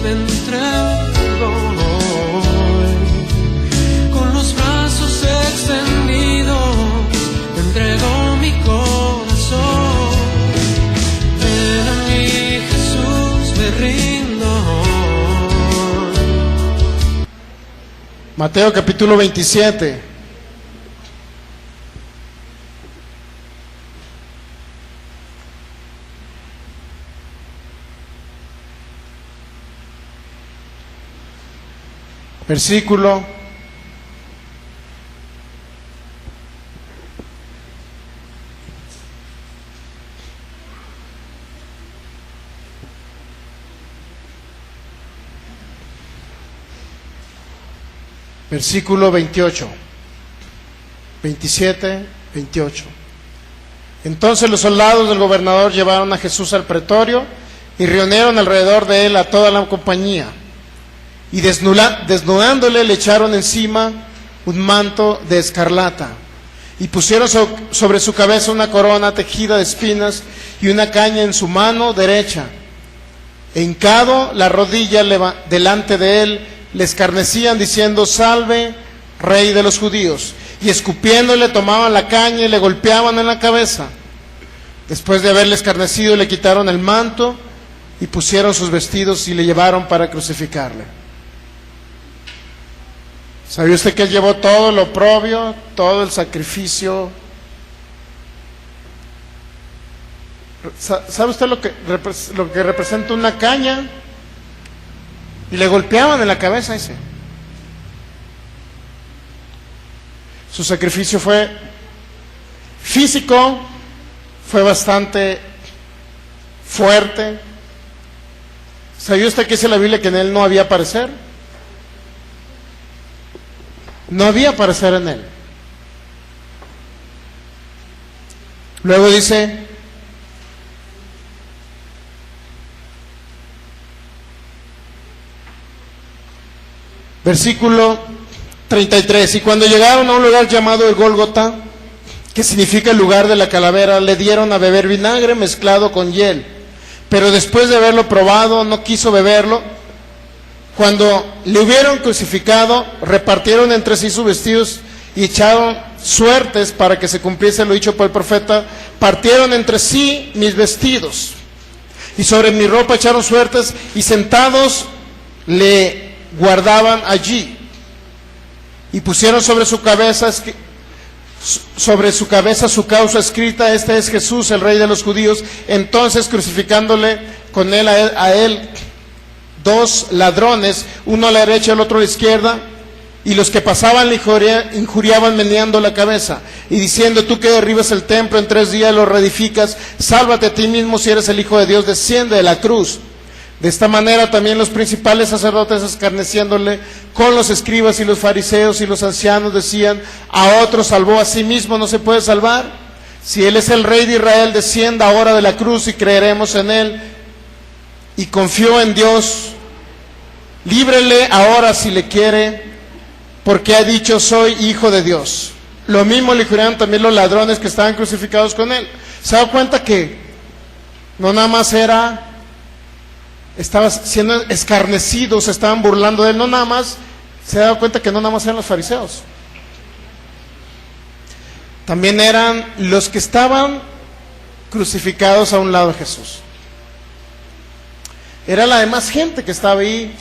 me entrego hoy, con los brazos extendidos, te entrego mi corazón. Ven a mí, Jesús, me rindo hoy. Mateo capítulo 27. Versículo 28, 27, 28. Entonces los soldados del gobernador llevaron a Jesús al pretorio y reunieron alrededor de él a toda la compañía. Y desnudándole le echaron encima un manto de escarlata y pusieron sobre su cabeza una corona tejida de espinas y una caña en su mano derecha. E hincado la rodilla delante de él, le escarnecían diciendo: Salve, Rey de los judíos. Y escupiéndole tomaban la caña y le golpeaban en la cabeza. Después de haberle escarnecido, le quitaron el manto y pusieron sus vestidos y le llevaron para crucificarle. ¿Sabe usted que él llevó todo lo oprobio, todo el sacrificio? ¿Sabe usted lo que representa una caña? Y le golpeaban en la cabeza ese. Su sacrificio fue físico, fue bastante fuerte. ¿Sabía usted que dice la Biblia que en él no había parecer? No había parecer en él. Luego dice: versículo 33, y cuando llegaron a un lugar llamado el Gólgota, que significa el lugar de la calavera, le dieron a beber vinagre mezclado con hiel, pero después de haberlo probado no quiso beberlo. Cuando le hubieron crucificado, repartieron entre sí sus vestidos y echaron suertes para que se cumpliese lo dicho por el profeta: partieron entre sí mis vestidos y sobre mi ropa echaron suertes, y sentados le guardaban allí, y pusieron sobre su cabeza su causa escrita: Este es Jesús, el Rey de los judíos. Entonces, crucificándole con él a él dos ladrones, uno a la derecha y el otro a la izquierda, y los que pasaban le injuriaban meneando la cabeza y diciendo: Tú que derribas el templo en 3 días lo reedificas, sálvate a ti mismo si eres el Hijo de Dios, desciende de la cruz. De esta manera también los principales sacerdotes, escarneciéndole con los escribas y los fariseos y los ancianos, decían: A otro salvó, a sí mismo no se puede salvar. Si él es el Rey de Israel, descienda ahora de la cruz y creeremos en él. Y confió en Dios: líbrele ahora si le quiere, porque ha dicho: soy hijo de Dios. Lo mismo le juraron también los ladrones que estaban crucificados con él. ¿Se da cuenta que no nada más estaba siendo escarnecido, se estaban burlando de él? No nada más, se da cuenta que no nada más eran los fariseos, también eran los que estaban crucificados a un lado de Jesús. Era la demás gente que estaba ahí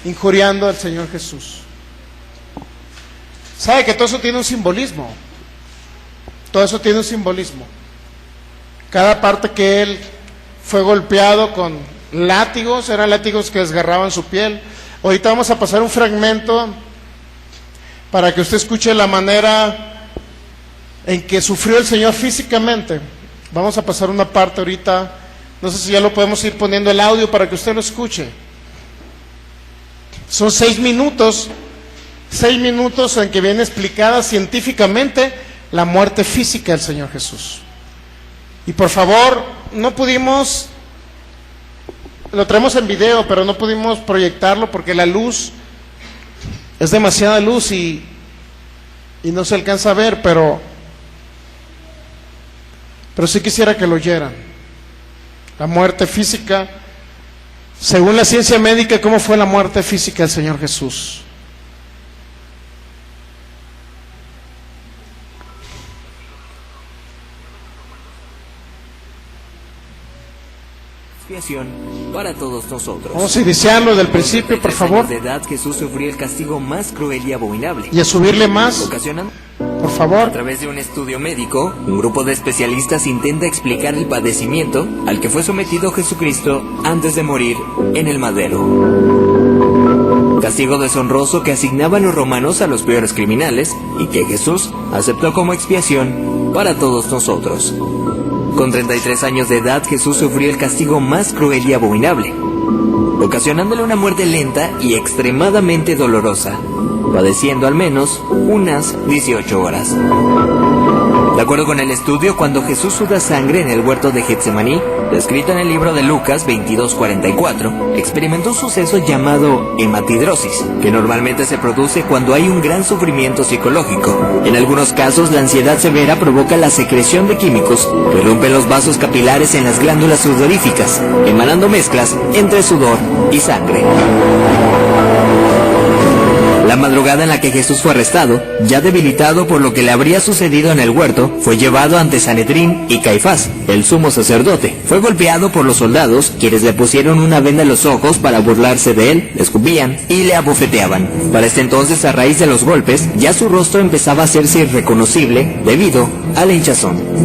injuriando al Señor Jesús. ¿Sabe que todo eso tiene un simbolismo? Todo eso tiene un simbolismo. Cada parte que él fue golpeado con látigos, eran látigos que desgarraban su piel. Ahorita vamos a pasar un fragmento para que usted escuche la manera en que sufrió el Señor físicamente. Vamos a pasar una parte ahorita. No sé si ya lo podemos ir poniendo el audio para que usted lo escuche. Son 6 minutos en que viene explicada científicamente la muerte física del Señor Jesús. Y por favor, no pudimos, lo traemos en video, pero no pudimos proyectarlo porque la luz, es demasiada luz y no se alcanza a ver, pero pero sí quisiera que lo oyeran. La muerte física, según la ciencia médica, ¿cómo fue la muerte física del Señor Jesús? Expiación para todos nosotros. Vamos a iniciarlo del principio, por favor. De edad, Jesús sufrió el castigo más cruel y abominable. Y a subirle más, Ocasionando, por a favor. través de un estudio médico, un grupo de especialistas intenta explicar el padecimiento al que fue sometido Jesucristo antes de morir en el madero. Castigo deshonroso que asignaban los romanos a los peores criminales y que Jesús aceptó como expiación para todos nosotros. Con 33 años de edad, Jesús sufrió el castigo más cruel y abominable, ocasionándole una muerte lenta y extremadamente dolorosa, padeciendo al menos unas 18 horas. De acuerdo con el estudio, cuando Jesús suda sangre en el huerto de Getsemaní, descrito en el libro de Lucas 22:44, experimentó un suceso llamado hematidrosis, que normalmente se produce cuando hay un gran sufrimiento psicológico. En algunos casos, la ansiedad severa provoca la secreción de químicos que rompen los vasos capilares en las glándulas sudoríficas, emanando mezclas entre sudor y sangre. La madrugada en la que Jesús fue arrestado, ya debilitado por lo que le habría sucedido en el huerto, fue llevado ante Sanedrín y Caifás, el sumo sacerdote. Fue golpeado por los soldados, quienes le pusieron una venda en los ojos para burlarse de él, le escupían y le abofeteaban. Para este entonces, a raíz de los golpes, ya su rostro empezaba a hacerse irreconocible debido a la hinchazón.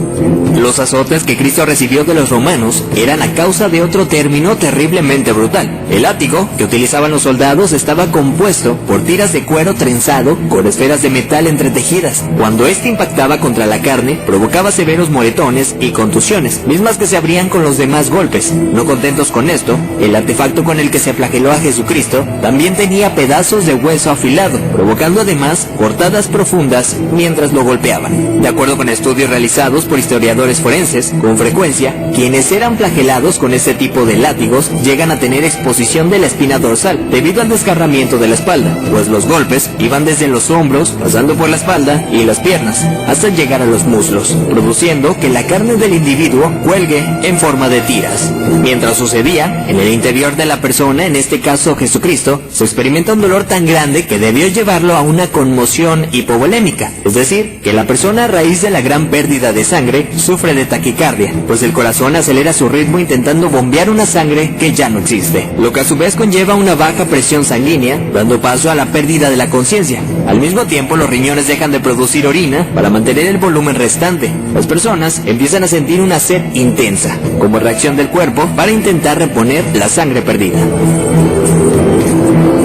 Los azotes que Cristo recibió de los romanos eran a causa de otro término terriblemente brutal. El látigo que utilizaban los soldados estaba compuesto por tiras de cuero trenzado con esferas de metal entretejidas. Cuando este impactaba contra la carne, provocaba severos moretones y contusiones, mismas que se abrían con los demás golpes. No contentos con esto, el artefacto con el que se flageló a Jesucristo también tenía pedazos de hueso afilado, provocando además cortadas profundas mientras lo golpeaban. De acuerdo con estudios realizados por historiadores forenses, con frecuencia, quienes eran flagelados con este tipo de látigos llegan a tener exposición de la espina dorsal debido al desgarramiento de la espalda, pues los golpes iban desde los hombros, pasando por la espalda y las piernas, hasta llegar a los muslos, produciendo que la carne del individuo cuelgue en forma de tiras. Mientras sucedía, en el interior de la persona, en este caso Jesucristo, se experimenta un dolor tan grande que debió llevarlo a una conmoción hipovolémica, es decir, que la persona a raíz de la gran pérdida de sangre sufre de taquicardia, pues el corazón acelera su ritmo intentando bombear una sangre que ya no existe, lo que a su vez conlleva una baja presión sanguínea, dando paso a la pérdida de la conciencia. Al mismo tiempo, los riñones dejan de producir orina para mantener el volumen restante. Las personas empiezan a sentir una sed intensa, como reacción del cuerpo para intentar reponer la sangre perdida.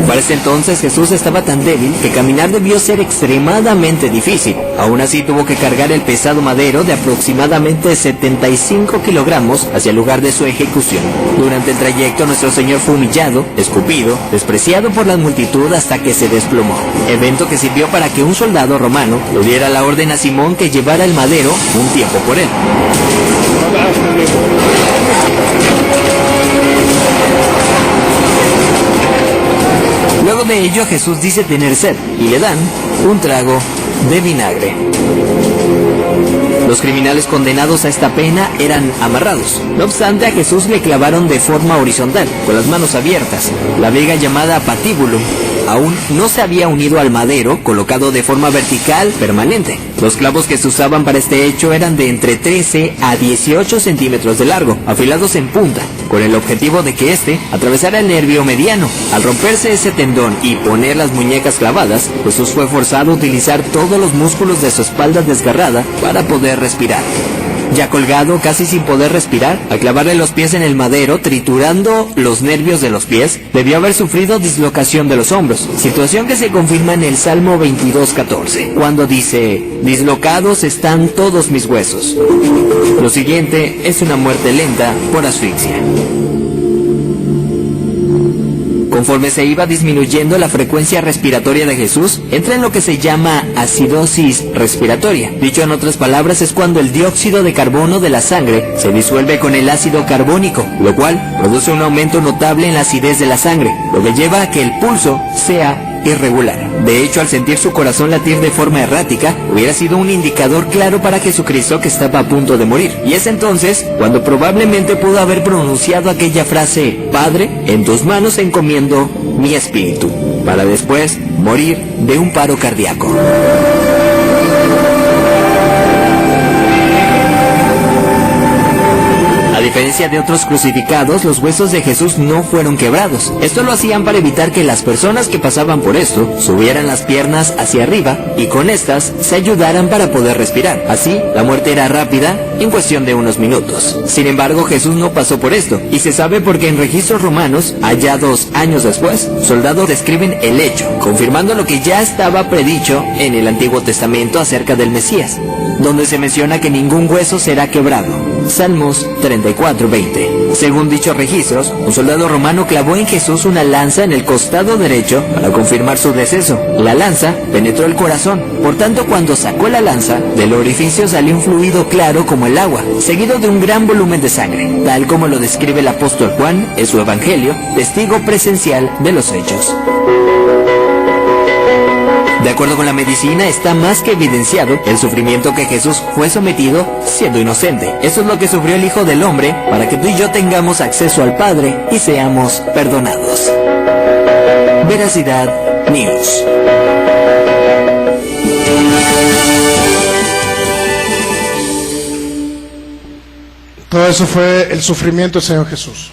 Para ese entonces Jesús estaba tan débil que caminar debió ser extremadamente difícil. Aún así tuvo que cargar el pesado madero de aproximadamente 75 kilogramos hacia el lugar de su ejecución. Durante el trayecto nuestro Señor fue humillado, escupido, despreciado por la multitud hasta que se desplomó. Evento que sirvió para que un soldado romano le diera la orden a Simón que llevara el madero un tiempo por él. Luego de ello, Jesús dice tener sed y le dan un trago de vinagre. Los criminales condenados a esta pena eran amarrados. No obstante, a Jesús le clavaron de forma horizontal, con las manos abiertas. La viga llamada patíbulo aún no se había unido al madero, colocado de forma vertical permanente. Los clavos que se usaban para este hecho eran de entre 13 a 18 centímetros de largo, afilados en punta, con el objetivo de que éste atravesara el nervio mediano. Al romperse ese tendón y poner las muñecas clavadas, Jesús fue forzado a utilizar todos los músculos de su espalda desgarrada para poder respirar. Ya colgado, casi sin poder respirar, al clavarle los pies en el madero, triturando los nervios de los pies, debió haber sufrido dislocación de los hombros, situación que se confirma en el Salmo 22:14, cuando dice: dislocados están todos mis huesos. Lo siguiente es una muerte lenta por asfixia. Conforme se iba disminuyendo la frecuencia respiratoria de Jesús, entra en lo que se llama acidosis respiratoria. Dicho en otras palabras, es cuando el dióxido de carbono de la sangre se disuelve con el ácido carbónico, lo cual produce un aumento notable en la acidez de la sangre, lo que lleva a que el pulso sea irregular. De hecho, al sentir su corazón latir de forma errática, hubiera sido un indicador claro para Jesucristo que estaba a punto de morir. Y es entonces cuando probablemente pudo haber pronunciado aquella frase: Padre, en tus manos encomiendo mi espíritu, para después morir de un paro cardíaco. A diferencia de otros crucificados, los huesos de Jesús no fueron quebrados. Esto lo hacían para evitar que las personas que pasaban por esto subieran las piernas hacia arriba y con estas se ayudaran para poder respirar. Así, la muerte era rápida en cuestión de unos minutos. Sin embargo, Jesús no pasó por esto, y se sabe porque en registros romanos, allá 2 años después, soldados describen el hecho, confirmando lo que ya estaba predicho en el Antiguo Testamento acerca del Mesías, donde se menciona que ningún hueso será quebrado. Salmos 34:20. Según dichos registros, un soldado romano clavó en Jesús una lanza en el costado derecho para confirmar su deceso. La lanza penetró el corazón, por tanto cuando sacó la lanza, del orificio salió un fluido claro como el agua, seguido de un gran volumen de sangre, tal como lo describe el apóstol Juan en su Evangelio, testigo presencial de los hechos. De acuerdo con la medicina, está más que evidenciado el sufrimiento que Jesús fue sometido siendo inocente. Eso es lo que sufrió el Hijo del Hombre para que tú y yo tengamos acceso al Padre y seamos perdonados. Veracidad News. Todo eso fue el sufrimiento del Señor Jesús.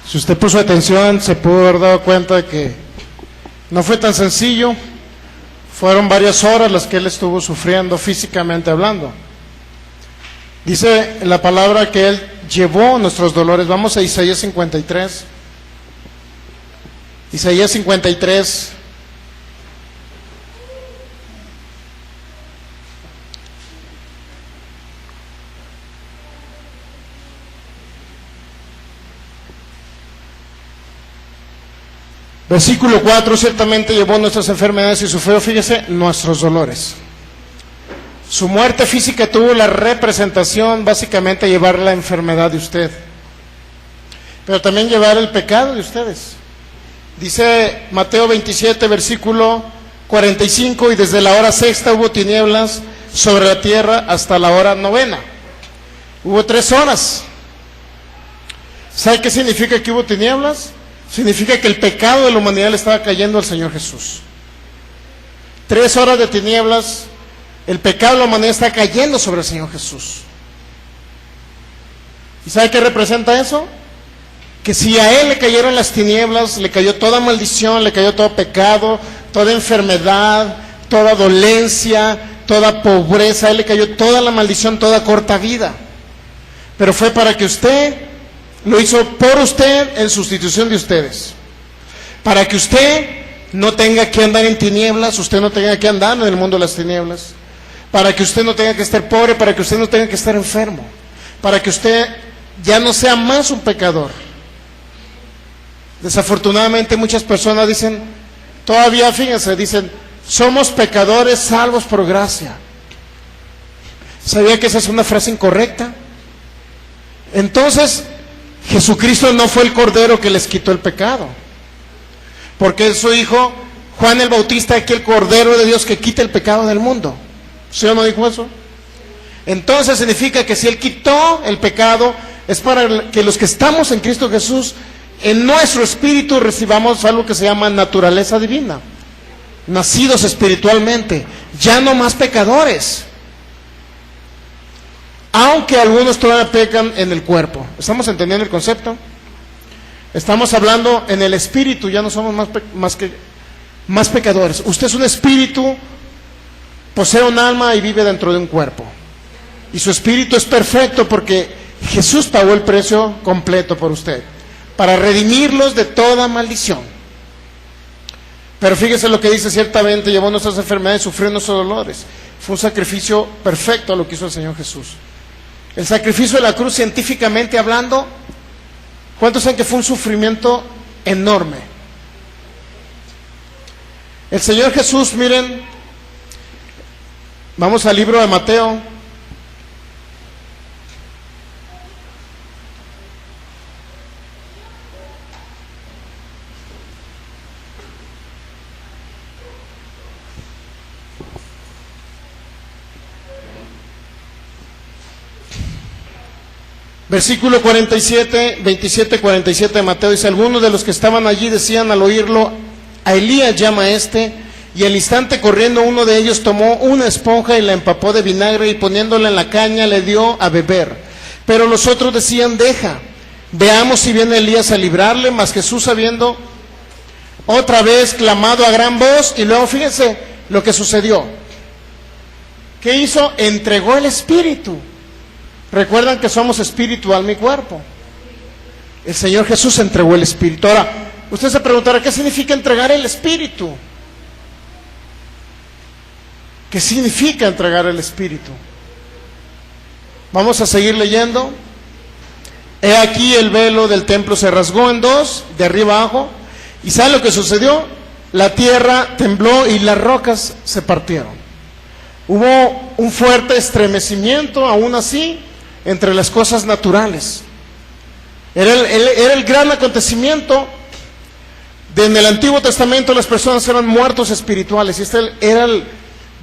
Si usted puso atención, se pudo haber dado cuenta de que no fue tan sencillo. Fueron varias horas las que Él estuvo sufriendo físicamente hablando. Dice la palabra que Él llevó nuestros dolores. Vamos a Isaías 53. Isaías 53. Versículo 4, ciertamente llevó nuestras enfermedades y sufrió, fíjese, nuestros dolores. Su muerte física tuvo la representación, básicamente, llevar la enfermedad de usted, pero también llevar el pecado de ustedes. Dice Mateo 27, versículo 45, y desde la hora 6 hubo tinieblas sobre la tierra hasta la hora 9. Hubo 3 horas. ¿Sabe qué significa que hubo tinieblas? Significa que el pecado de la humanidad le estaba cayendo al Señor Jesús. 3 horas de tinieblas, el pecado de la humanidad está cayendo sobre el Señor Jesús. ¿Y sabe qué representa eso? Que si a Él le cayeron las tinieblas, le cayó toda maldición, le cayó todo pecado, toda enfermedad, toda dolencia, toda pobreza, a Él le cayó toda la maldición, toda corta vida. Pero fue para que usted lo hizo por usted en sustitución de ustedes, para que usted no tenga que andar en tinieblas, usted no tenga que andar en el mundo de las tinieblas, para que usted no tenga que estar pobre, para que usted no tenga que estar enfermo, para que usted ya no sea más un pecador. Desafortunadamente muchas personas dicen, todavía fíjense, dicen, somos pecadores salvos por gracia. ¿Sabía que esa es una frase incorrecta? Entonces, Jesucristo no fue el Cordero que les quitó el pecado, porque su hijo Juan el Bautista, aquel Cordero de Dios que quita el pecado del mundo. ¿Sí o no dijo eso? Entonces significa que si Él quitó el pecado, es para que los que estamos en Cristo Jesús, en nuestro espíritu recibamos algo que se llama naturaleza divina, nacidos espiritualmente, ya no más pecadores. Aunque algunos todavía pecan en el cuerpo. ¿Estamos entendiendo el concepto? Estamos hablando en el espíritu, ya no somos más pecadores. Usted es un espíritu, posee un alma y vive dentro de un cuerpo. Y su espíritu es perfecto porque Jesús pagó el precio completo por usted, para redimirlos de toda maldición. Pero fíjese lo que dice: ciertamente llevó nuestras enfermedades, sufrió nuestros dolores. Fue un sacrificio perfecto a lo que hizo el Señor Jesús. El sacrificio de la cruz, científicamente hablando, ¿cuántos saben que fue un sufrimiento enorme? El Señor Jesús, miren, vamos al libro de Mateo. Versículo 47, 27-47 de Mateo dice: algunos de los que estaban allí decían al oírlo: a Elías llama a este. Y al instante corriendo uno de ellos tomó una esponja y la empapó de vinagre y poniéndola en la caña le dio a beber. Pero los otros decían: deja, veamos si viene Elías a librarle. Mas Jesús, habiendo otra vez clamado a gran voz, y luego fíjense lo que sucedió. ¿Qué hizo? Entregó el espíritu. Recuerdan que somos espíritu, alma y cuerpo. El Señor Jesús entregó el espíritu. Ahora, usted se preguntará: ¿qué significa entregar el espíritu? ¿Qué significa entregar el espíritu? Vamos a seguir leyendo. He aquí el velo del templo se rasgó en dos, de arriba abajo. ¿Y sabe lo que sucedió? La tierra tembló y las rocas se partieron. Hubo un fuerte estremecimiento, aún así, entre las cosas naturales. Era el gran acontecimiento. En el Antiguo Testamento las personas eran muertos espirituales, y este era el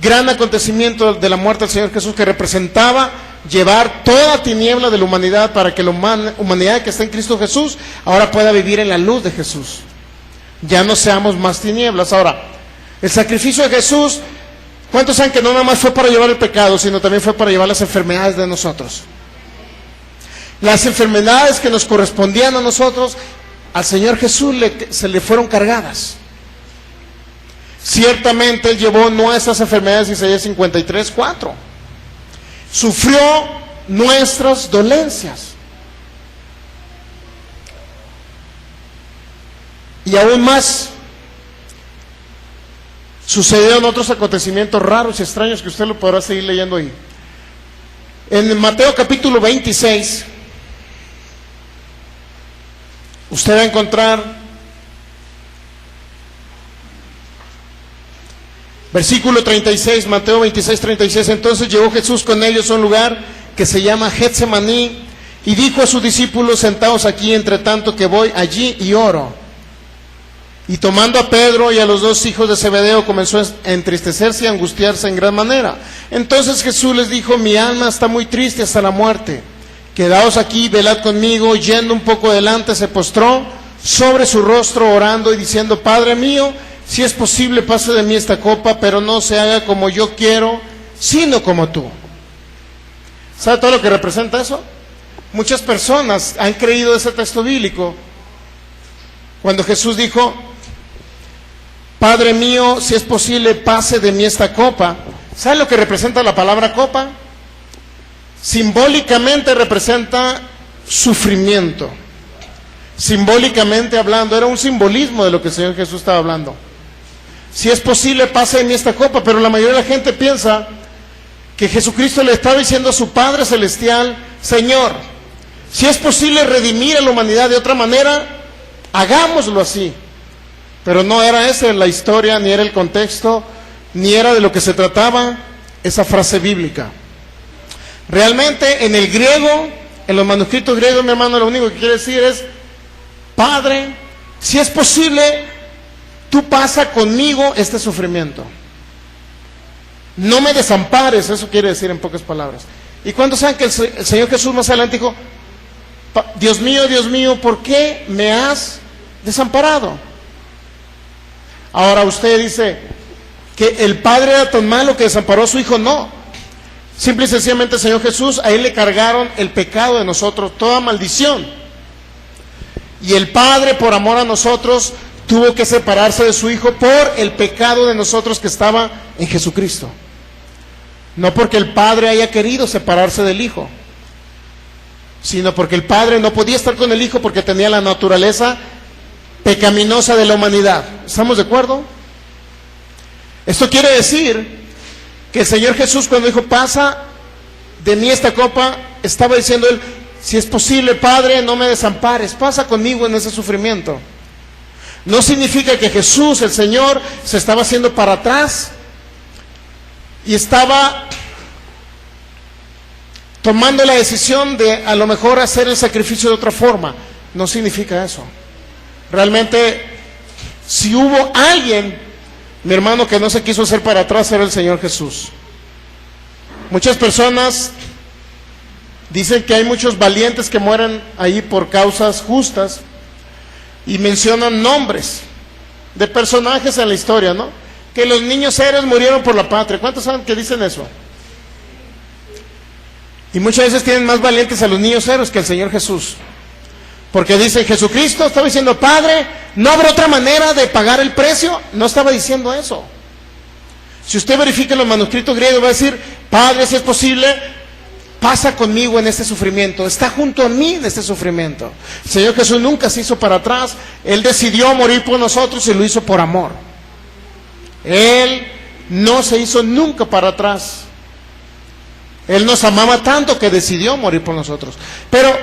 gran acontecimiento de la muerte del Señor Jesús, que representaba llevar toda tiniebla de la humanidad para que la humanidad que está en Cristo Jesús ahora pueda vivir en la luz de Jesús. Ya no seamos más tinieblas. Ahora, el sacrificio de Jesús, ¿cuántos saben que no nada más fue para llevar el pecado, sino también fue para llevar las enfermedades de nosotros? Las enfermedades que nos correspondían a nosotros, al Señor Jesús se le fueron cargadas. Ciertamente Él llevó nuestras enfermedades, Isaías 53:4. Sufrió nuestras dolencias. Y aún más, sucedieron otros acontecimientos raros y extraños que usted lo podrá seguir leyendo ahí. En Mateo capítulo 26, usted va a encontrar versículo 36, Mateo 26, 36. Entonces llegó Jesús con ellos a un lugar que se llama Getsemaní, y dijo a sus discípulos: sentaos aquí, entre tanto que voy allí y oro. Y tomando a Pedro y a los dos hijos de Zebedeo, comenzó a entristecerse y a angustiarse en gran manera. Entonces Jesús les dijo: mi alma está muy triste hasta la muerte. Quedaos aquí, velad conmigo. Yendo un poco adelante, se postró sobre su rostro, orando y diciendo: Padre mío, si es posible, pase de mí esta copa, pero no se haga como yo quiero, sino como tú. ¿Sabe todo lo que representa eso? Muchas personas han creído ese texto bíblico cuando Jesús dijo: Padre mío, si es posible, pase de mí esta copa. ¿Sabe lo que representa la palabra copa? Simbólicamente representa sufrimiento. Simbólicamente hablando, era un simbolismo de lo que el Señor Jesús estaba hablando. Si es posible, pase de mí esta copa. Pero la mayoría de la gente piensa que Jesucristo le estaba diciendo a su Padre Celestial: Señor, si es posible redimir a la humanidad de otra manera, hagámoslo así. Pero no era esa la historia, ni era el contexto, ni era de lo que se trataba esa frase bíblica. Realmente en el griego, en los manuscritos griegos, mi hermano, lo único que quiere decir es: Padre, si es posible, tú pasa conmigo este sufrimiento. No me desampares, eso quiere decir en pocas palabras. ¿Y cuántos saben que el Señor Jesús más adelante dijo: Dios mío, ¿por qué me has desamparado? Ahora usted dice que el Padre era tan malo que desamparó a su Hijo. No, simple y sencillamente el Señor Jesús, a Él le cargaron el pecado de nosotros, toda maldición. Y el Padre, por amor a nosotros, tuvo que separarse de su Hijo por el pecado de nosotros que estaba en Jesucristo. No porque el Padre haya querido separarse del Hijo, sino porque el Padre no podía estar con el Hijo porque tenía la naturaleza pecaminosa de la humanidad. ¿Estamos de acuerdo? Esto quiere decir que el Señor Jesús, cuando dijo: pasa de mí esta copa, estaba diciendo Él: si es posible, Padre, no me desampares, pasa conmigo en ese sufrimiento. No significa que Jesús, el Señor, se estaba haciendo para atrás y estaba tomando la decisión de a lo mejor hacer el sacrificio de otra forma. No significa eso. Realmente, si hubo alguien, mi hermano, que no se quiso hacer para atrás, era el Señor Jesús. Muchas personas Dicen que hay muchos valientes que mueren ahí por causas justas y mencionan nombres de personajes en la historia, ¿no? Que los niños héroes murieron por la patria. ¿Cuántos saben que dicen eso? Y muchas veces tienen más valientes a los niños héroes que al Señor Jesús. Porque dice, Jesucristo estaba diciendo, Padre, ¿no habrá otra manera de pagar el precio? No estaba diciendo eso. Si usted verifica los manuscritos griegos, va a decir, Padre, si es posible, pasa conmigo en este sufrimiento, está junto a mí en este sufrimiento. El Señor Jesús nunca se hizo para atrás, Él decidió morir por nosotros y lo hizo por amor. Él no se hizo nunca para atrás. Él nos amaba tanto que decidió morir por nosotros. Pero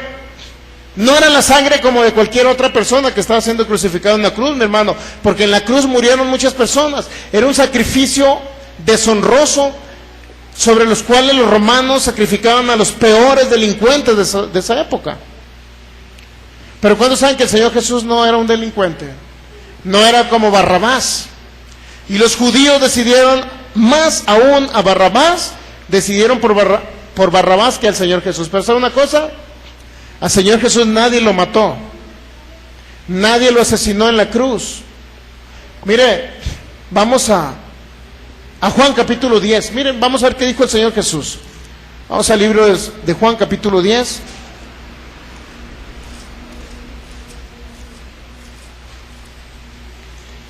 no era la sangre como de cualquier otra persona que estaba siendo crucificada en la cruz, mi hermano, porque en la cruz murieron muchas personas. Era un sacrificio deshonroso sobre los cuales los romanos sacrificaban a los peores delincuentes de esa época. Pero ¿cuántos saben que el Señor Jesús no era un delincuente? No era como Barrabás. Y los judíos decidieron más aún a Barrabás, decidieron por Barrabás que al Señor Jesús. Pero ¿sabe una cosa? Al Señor Jesús nadie lo mató, nadie lo asesinó en la cruz. Mire, vamos a Juan capítulo 10. Miren, vamos a ver qué dijo el Señor Jesús. Vamos al libro de Juan capítulo 10.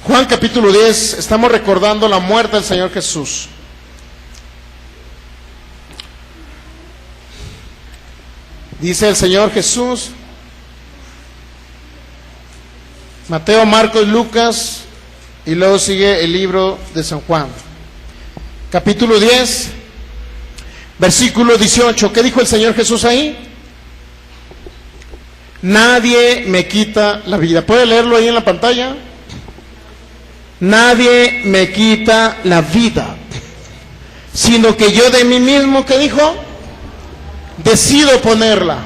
Juan capítulo 10, estamos recordando la muerte del Señor Jesús. Dice el Señor Jesús, Mateo, Marcos, Lucas, y luego sigue el libro de San Juan. Capítulo 10, versículo 18. ¿Qué dijo el Señor Jesús ahí? Nadie me quita la vida. ¿Puede leerlo ahí en la pantalla? Nadie me quita la vida, sino que yo de mí mismo, ¿qué dijo? Decido ponerla.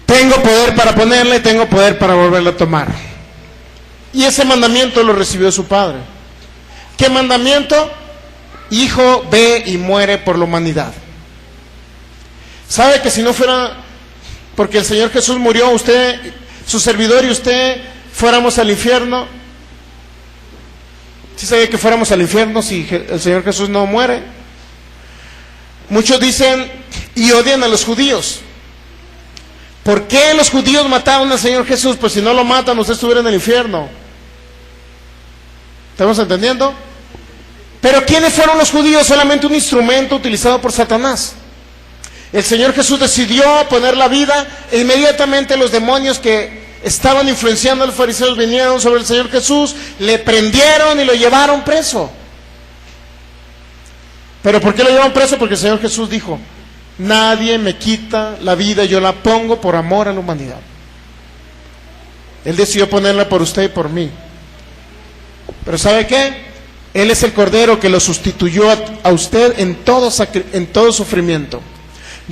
Tengo poder para ponerla y tengo poder para volverla a tomar. Y ese mandamiento lo recibió su Padre. ¿Qué mandamiento? Hijo, ve y muere por la humanidad. ¿Sabe que si no fuera porque el Señor Jesús murió, usted, su servidor y usted fuéramos al infierno? ¿Sí sabe que fuéramos al infierno si el Señor Jesús no muere? Muchos dicen y odian a los judíos. ¿Por qué los judíos mataron al Señor Jesús? Pues si no lo matan, usted estuviera en el infierno. ¿Estamos entendiendo? Pero ¿quiénes fueron los judíos? Solamente un instrumento utilizado por Satanás. El Señor Jesús decidió poner la vida e inmediatamente los demonios que estaban influenciando a los fariseos vinieron sobre el Señor Jesús, le prendieron y lo llevaron preso. ¿Pero por qué lo llevan preso? Porque el Señor Jesús dijo, nadie me quita la vida, yo la pongo por amor a la humanidad. Él decidió ponerla por usted y por mí. Pero ¿sabe qué? Él es el Cordero que lo sustituyó a usted en todo sufrimiento.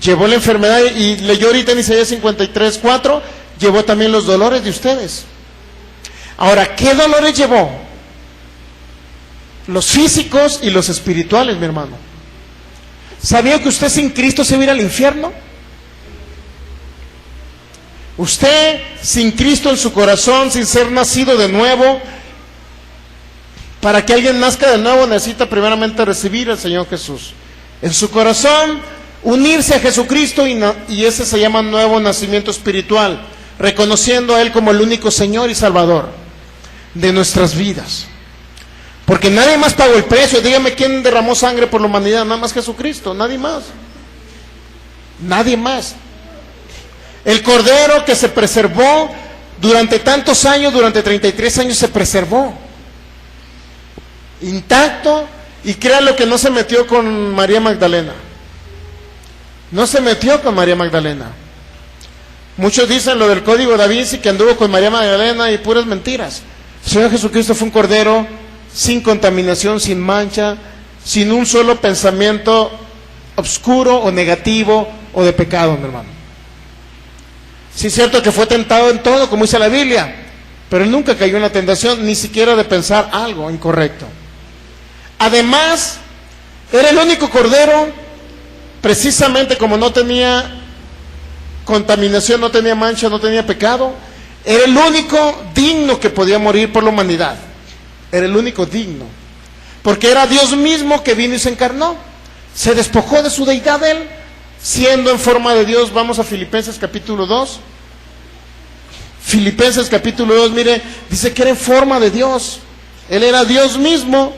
Llevó la enfermedad y leyó ahorita en Isaías 53:4, llevó también los dolores de ustedes. Ahora, ¿qué dolores llevó? Los físicos y los espirituales, mi hermano. ¿Sabía que usted sin Cristo se va a ir al infierno? Usted sin Cristo en su corazón, sin ser nacido de nuevo, para que alguien nazca de nuevo necesita primeramente recibir al Señor Jesús en su corazón, unirse a Jesucristo y ese se llama nuevo nacimiento espiritual, reconociendo a Él como el único Señor y Salvador de nuestras vidas. Porque nadie más pagó el precio. Dígame quién derramó sangre por la humanidad, nada más Jesucristo, nadie más. Nadie más. El Cordero que se preservó durante tantos años, durante 33 años se preservó intacto, y créanlo que no se metió con María Magdalena. No se metió con María Magdalena. Muchos dicen lo del código Da Vinci, que anduvo con María Magdalena, y puras mentiras. El Señor Jesucristo fue un Cordero sin contaminación, sin mancha, sin un solo pensamiento oscuro o negativo o de pecado, mi hermano. Sí es cierto que fue tentado en todo, como dice la Biblia, pero él nunca cayó en la tentación, ni siquiera de pensar algo incorrecto. Además, era el único Cordero precisamente como no tenía contaminación, no tenía mancha, no tenía pecado, era el único digno que podía morir por la humanidad. Era el único digno. Porque era Dios mismo que vino y se encarnó. Se despojó de su deidad él, siendo en forma de Dios. Vamos a Filipenses capítulo 2. Filipenses capítulo 2, mire, dice que era en forma de Dios. Él era Dios mismo,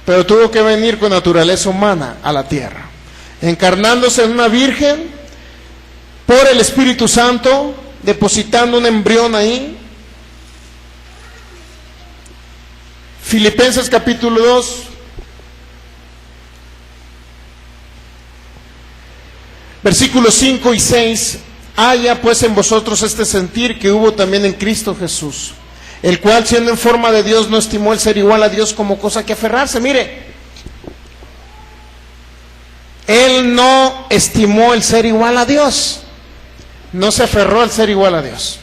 pero tuvo que venir con naturaleza humana a la tierra, encarnándose en una virgen por el Espíritu Santo, depositando un embrión ahí. Filipenses capítulo 2, versículos 5 y 6. Haya pues en vosotros este sentir que hubo también en Cristo Jesús, el cual siendo en forma de Dios no estimó el ser igual a Dios como cosa que aferrarse. Mire, Él no estimó el ser igual a Dios, no se aferró al ser igual a Dios.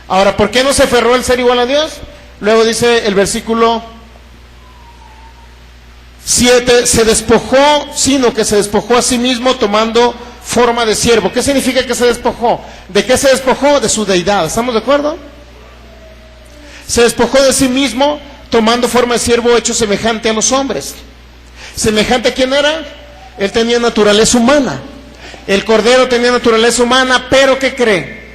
Ahora, ¿por qué no se aferró al ser igual a Dios? Luego dice el versículo 7, se despojó, sino que se despojó a sí mismo tomando forma de siervo. ¿Qué significa que se despojó? ¿De qué se despojó? De su deidad. ¿Estamos de acuerdo? Se despojó de sí mismo tomando forma de siervo hecho semejante a los hombres. ¿Semejante a quién era? Él tenía naturaleza humana. El Cordero tenía naturaleza humana, pero ¿qué cree?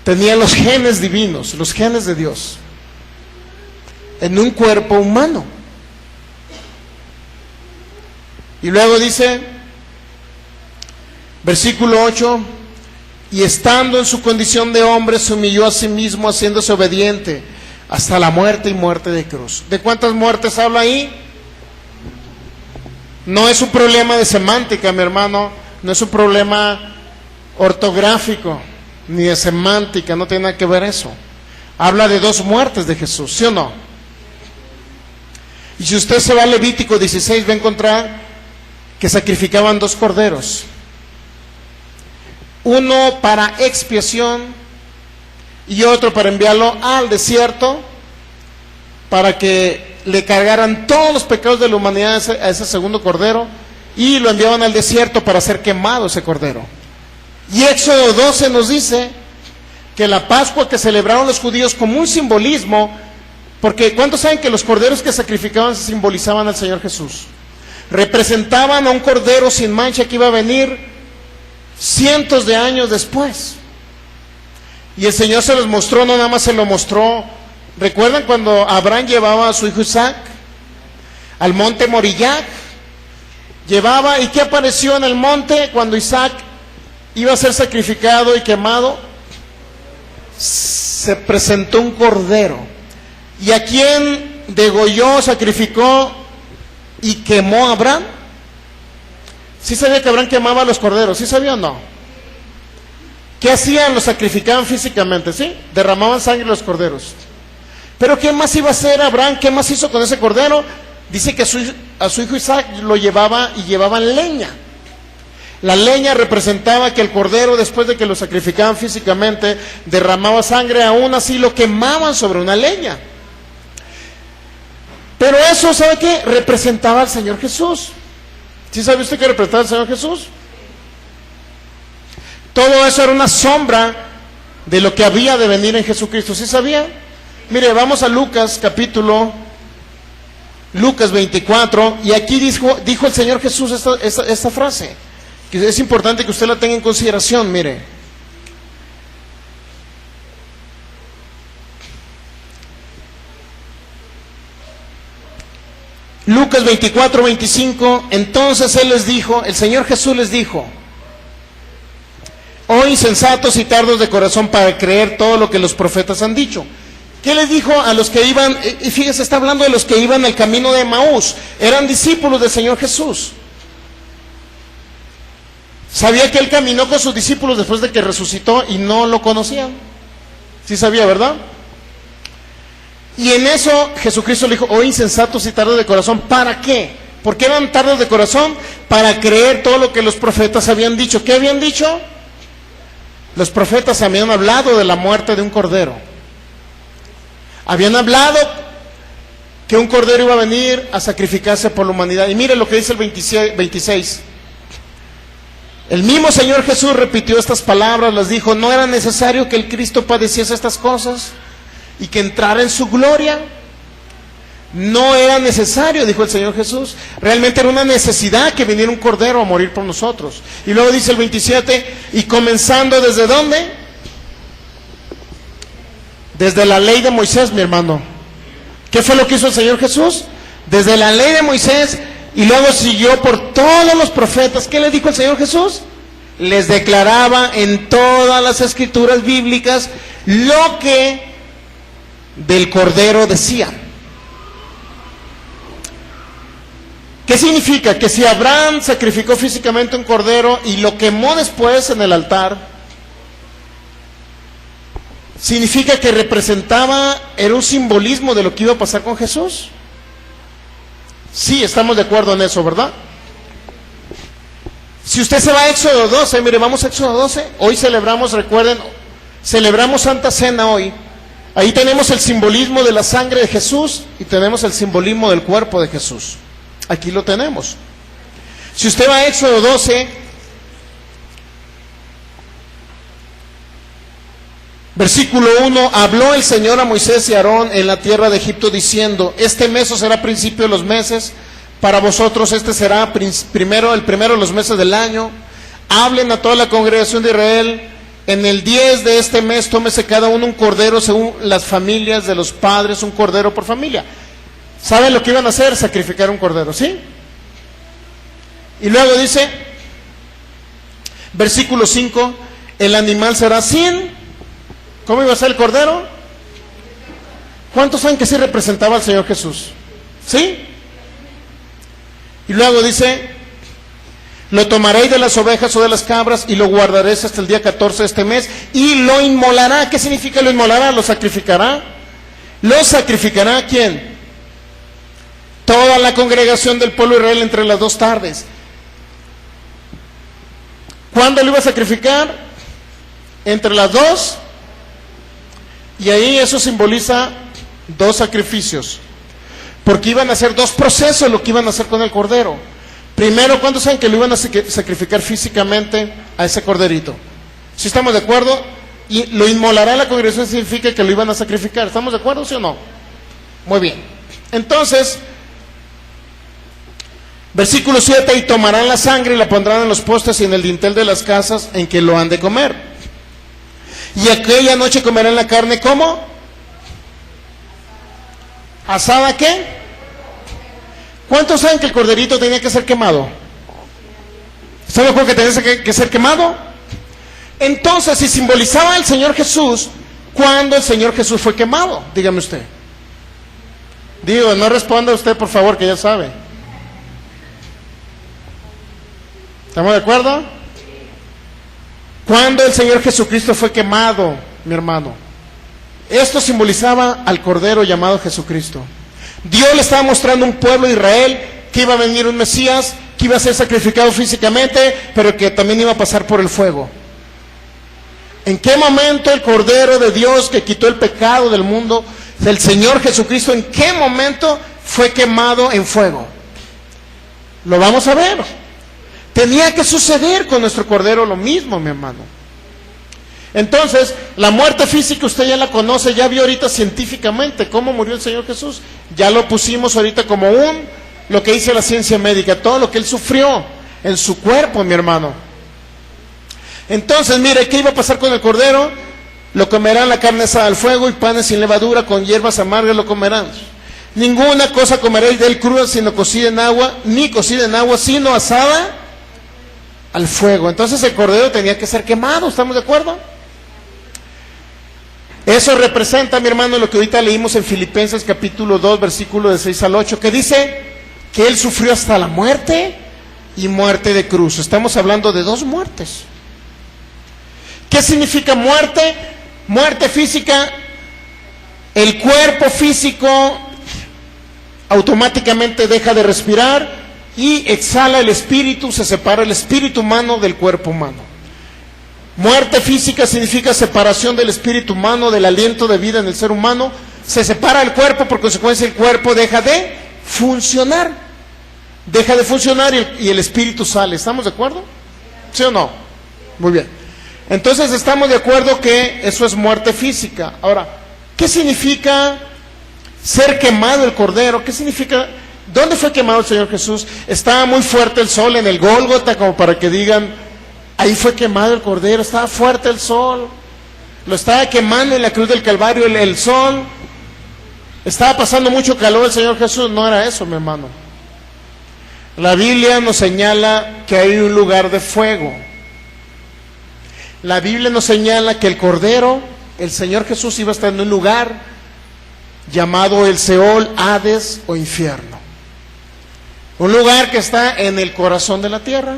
Tenía los genes divinos, los genes de Dios, en un cuerpo humano. Y luego dice, versículo 8, y estando en su condición de hombre, se humilló a sí mismo, haciéndose obediente hasta la muerte y muerte de cruz. ¿De cuántas muertes habla ahí? No es un problema de semántica, mi hermano, no es un problema ortográfico, ni de semántica, no tiene nada que ver eso. Habla de 2 muertes de Jesús, ¿sí o no? Y si usted se va a Levítico 16, va a encontrar que sacrificaban 2 corderos. Uno para expiación y otro para enviarlo al desierto, para que le cargaran todos los pecados de la humanidad a ese segundo cordero, y lo enviaban al desierto para ser quemado ese cordero. Y Éxodo 12 nos dice que la Pascua que celebraron los judíos como un simbolismo, porque ¿cuántos saben que los corderos que sacrificaban simbolizaban al Señor Jesús? Representaban a un cordero sin mancha que iba a venir cientos de años después. Y el Señor se los mostró, no nada más se lo mostró. ¿Recuerdan cuando Abraham llevaba a su hijo Isaac al monte Moriah? Llevaba, ¿y qué apareció en el monte cuando Isaac iba a ser sacrificado y quemado? Se presentó un cordero. ¿Y a quién degolló, sacrificó y quemó a Abraham? ¿Sí sabía que Abraham quemaba a los corderos? ¿Sí sabía o no? ¿Qué hacían? Los sacrificaban físicamente, ¿sí? Derramaban sangre los corderos. Pero ¿qué más iba a hacer Abraham? ¿Qué más hizo con ese cordero? Dice que a su hijo Isaac lo llevaba y llevaban leña. La leña representaba que el cordero, después de que lo sacrificaban físicamente, derramaba sangre, aún así lo quemaban sobre una leña. Pero eso, ¿sabe qué? Representaba al Señor Jesús. ¿Sí sabe usted que representaba al Señor Jesús? Todo eso era una sombra de lo que había de venir en Jesucristo. ¿Sí sabía? Mire, vamos a Lucas 24, y aquí dijo el Señor Jesús esta frase, que es importante que usted la tenga en consideración. Mire, Lucas 24, 25, entonces Él les dijo, el Señor Jesús les dijo, oh insensatos y tardos de corazón para creer todo lo que los profetas han dicho. ¿Qué les dijo a los que iban? Y fíjese, está hablando de los que iban al camino de Emaús, eran discípulos del Señor Jesús. Sabía que Él caminó con sus discípulos después de que resucitó y no lo conocían. Sí sabía, ¿verdad? Y en eso Jesucristo le dijo, oh insensatos y tardos de corazón, ¿para qué? ¿Por qué eran tardos de corazón? Para creer todo lo que los profetas habían dicho. ¿Qué habían dicho? Los profetas habían hablado de la muerte de un cordero. Habían hablado que un cordero iba a venir a sacrificarse por la humanidad. Y mire lo que dice el 26. El mismo Señor Jesús repitió estas palabras, les dijo, ¿no era necesario que el Cristo padeciese estas cosas y que entrara en su gloria? No era necesario, dijo el Señor Jesús. Realmente era una necesidad que viniera un cordero a morir por nosotros. Y luego dice el 27, y comenzando ¿desde dónde? Desde la ley de Moisés, mi hermano. ¿Qué fue lo que hizo el Señor Jesús? Desde la ley de Moisés, y luego siguió por todos los profetas. ¿Qué les dijo el Señor Jesús? Les declaraba en todas las escrituras bíblicas lo que del cordero decía. ¿Qué significa? Que si Abraham sacrificó físicamente un cordero y lo quemó después en el altar, significa que representaba, era un simbolismo de lo que iba a pasar con Jesús. Sí, estamos de acuerdo en eso, ¿verdad? Si usted se va a Éxodo 12, mire, vamos a Éxodo 12, hoy celebramos, recuerden, celebramos Santa Cena hoy. Ahí tenemos el simbolismo de la sangre de Jesús y tenemos el simbolismo del cuerpo de Jesús. Aquí lo tenemos. Si usted va a Éxodo 12, versículo 1, habló el Señor a Moisés y a Aarón en la tierra de Egipto diciendo, este mes os será principio de los meses, para vosotros este será el primero de los meses del año. Hablen a toda la congregación de Israel, en el 10 de este mes tómese cada uno un cordero según las familias de los padres, un cordero por familia. ¿Saben lo que iban a hacer? Sacrificar un cordero, ¿sí? Y luego dice, versículo 5, el animal será sin, ¿cómo iba a ser el cordero? ¿Cuántos saben que sí representaba al Señor Jesús? ¿Sí? Y luego dice, lo tomaréis de las ovejas o de las cabras y lo guardaréis hasta el día 14 de este mes y lo inmolará. ¿Qué significa lo inmolará? ¿Lo sacrificará? ¿Lo sacrificará quién? Toda la congregación del pueblo de Israel entre las 2 tardes. ¿Cuándo lo iba a sacrificar? Entre las 2. Y ahí eso simboliza 2 sacrificios. Porque iban a hacer 2 procesos lo que iban a hacer con el cordero. Primero, ¿cuándo saben que lo iban a sacrificar físicamente a ese corderito? ¿Sí estamos de acuerdo? Y lo inmolará la congregación significa que lo iban a sacrificar. ¿Estamos de acuerdo, sí o no? Muy bien. Entonces, versículo 7, y tomarán la sangre y la pondrán en los postes y en el dintel de las casas en que lo han de comer. Y aquella noche comerán la carne, ¿cómo? ¿Asada qué? ¿Cuántos saben que el corderito tenía que ser quemado? ¿Están de acuerdo que tenía que ser quemado? Entonces, si simbolizaba al Señor Jesús, ¿cuándo el Señor Jesús fue quemado? Dígame usted. Digo, no responda usted, por favor, que ya sabe. ¿Estamos de acuerdo? ¿Cuándo el Señor Jesucristo fue quemado, mi hermano? Esto simbolizaba al Cordero llamado Jesucristo. Dios le estaba mostrando a un pueblo de Israel que iba a venir un Mesías, que iba a ser sacrificado físicamente, pero que también iba a pasar por el fuego. ¿En qué momento el Cordero de Dios que quitó el pecado del mundo, del Señor Jesucristo, en qué momento fue quemado en fuego? Lo vamos a ver. Tenía que suceder con nuestro Cordero lo mismo, mi hermano. Entonces, la muerte física usted ya la conoce, ya vio ahorita científicamente cómo murió el Señor Jesús. Ya lo pusimos ahorita como lo que dice la ciencia médica, todo lo que Él sufrió en su cuerpo, mi hermano. Entonces, mire, ¿qué iba a pasar con el Cordero? Lo comerán la carne asada al fuego y panes sin levadura, con hierbas amargas lo comerán. Ninguna cosa comeréis de él cruda, sino cocida en agua, ni cocida en agua, sino asada al fuego. Entonces el Cordero tenía que ser quemado, ¿estamos de acuerdo? Eso representa, mi hermano, lo que ahorita leímos en Filipenses capítulo 2, versículo de 6 al 8, que dice que Él sufrió hasta la muerte y muerte de cruz. Estamos hablando de 2 muertes. ¿Qué significa muerte? Muerte física. El cuerpo físico automáticamente deja de respirar y exhala el espíritu, se separa el espíritu humano del cuerpo humano. Muerte física significa separación del espíritu humano, del aliento de vida en el ser humano, se separa el cuerpo, por consecuencia el cuerpo deja de funcionar. Deja de funcionar y el espíritu sale. ¿Estamos de acuerdo? ¿Sí o no? Muy bien. Entonces estamos de acuerdo que eso es muerte física. Ahora, ¿qué significa ser quemado el cordero? ¿Qué significa? ¿Dónde fue quemado el Señor Jesús? Estaba muy fuerte el sol en el Gólgota, como para que digan, ahí fue quemado el cordero. Estaba fuerte el sol. Lo estaba quemando en la cruz del Calvario el sol. Estaba pasando mucho calor el Señor Jesús. No era eso, mi hermano. La Biblia nos señala que hay un lugar de fuego. La Biblia nos señala que el Cordero, el Señor Jesús, iba a estar en un lugar llamado el Seol, Hades o infierno. Un lugar que está en el corazón de la tierra.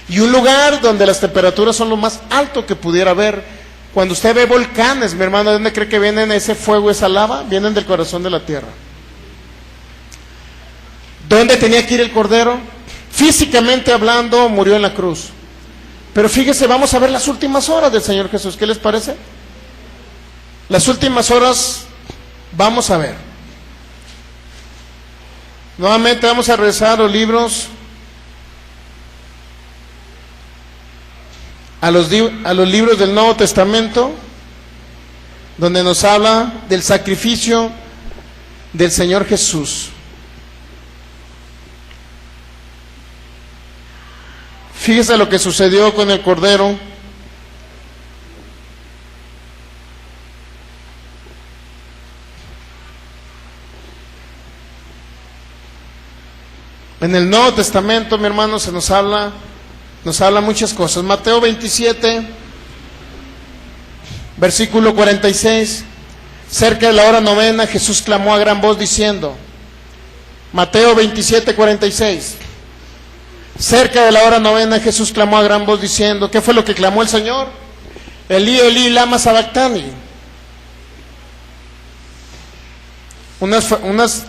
Y un lugar donde las temperaturas son lo más alto que pudiera haber. Cuando usted ve volcanes, mi hermano, ¿de dónde cree que vienen ese fuego, esa lava? Vienen del corazón de la tierra. ¿Dónde tenía que ir el Cordero? Físicamente hablando, murió en la cruz. Pero fíjese, vamos a ver las últimas horas del Señor Jesús. ¿Qué les parece? Las últimas horas, vamos a ver. Nuevamente vamos a regresar a los libros, a los libros del Nuevo Testamento, donde nos habla del sacrificio del Señor Jesús. Fíjese lo que sucedió con el Cordero. En el Nuevo Testamento, mi hermano, se nos habla muchas cosas. Mateo 27, versículo 46. Cerca de la hora novena, Jesús clamó a gran voz diciendo, Mateo 27, 46. Cerca de la hora novena, Jesús clamó a gran voz diciendo, ¿qué fue lo que clamó el Señor? Elí, Elí, lama sabactani. Unas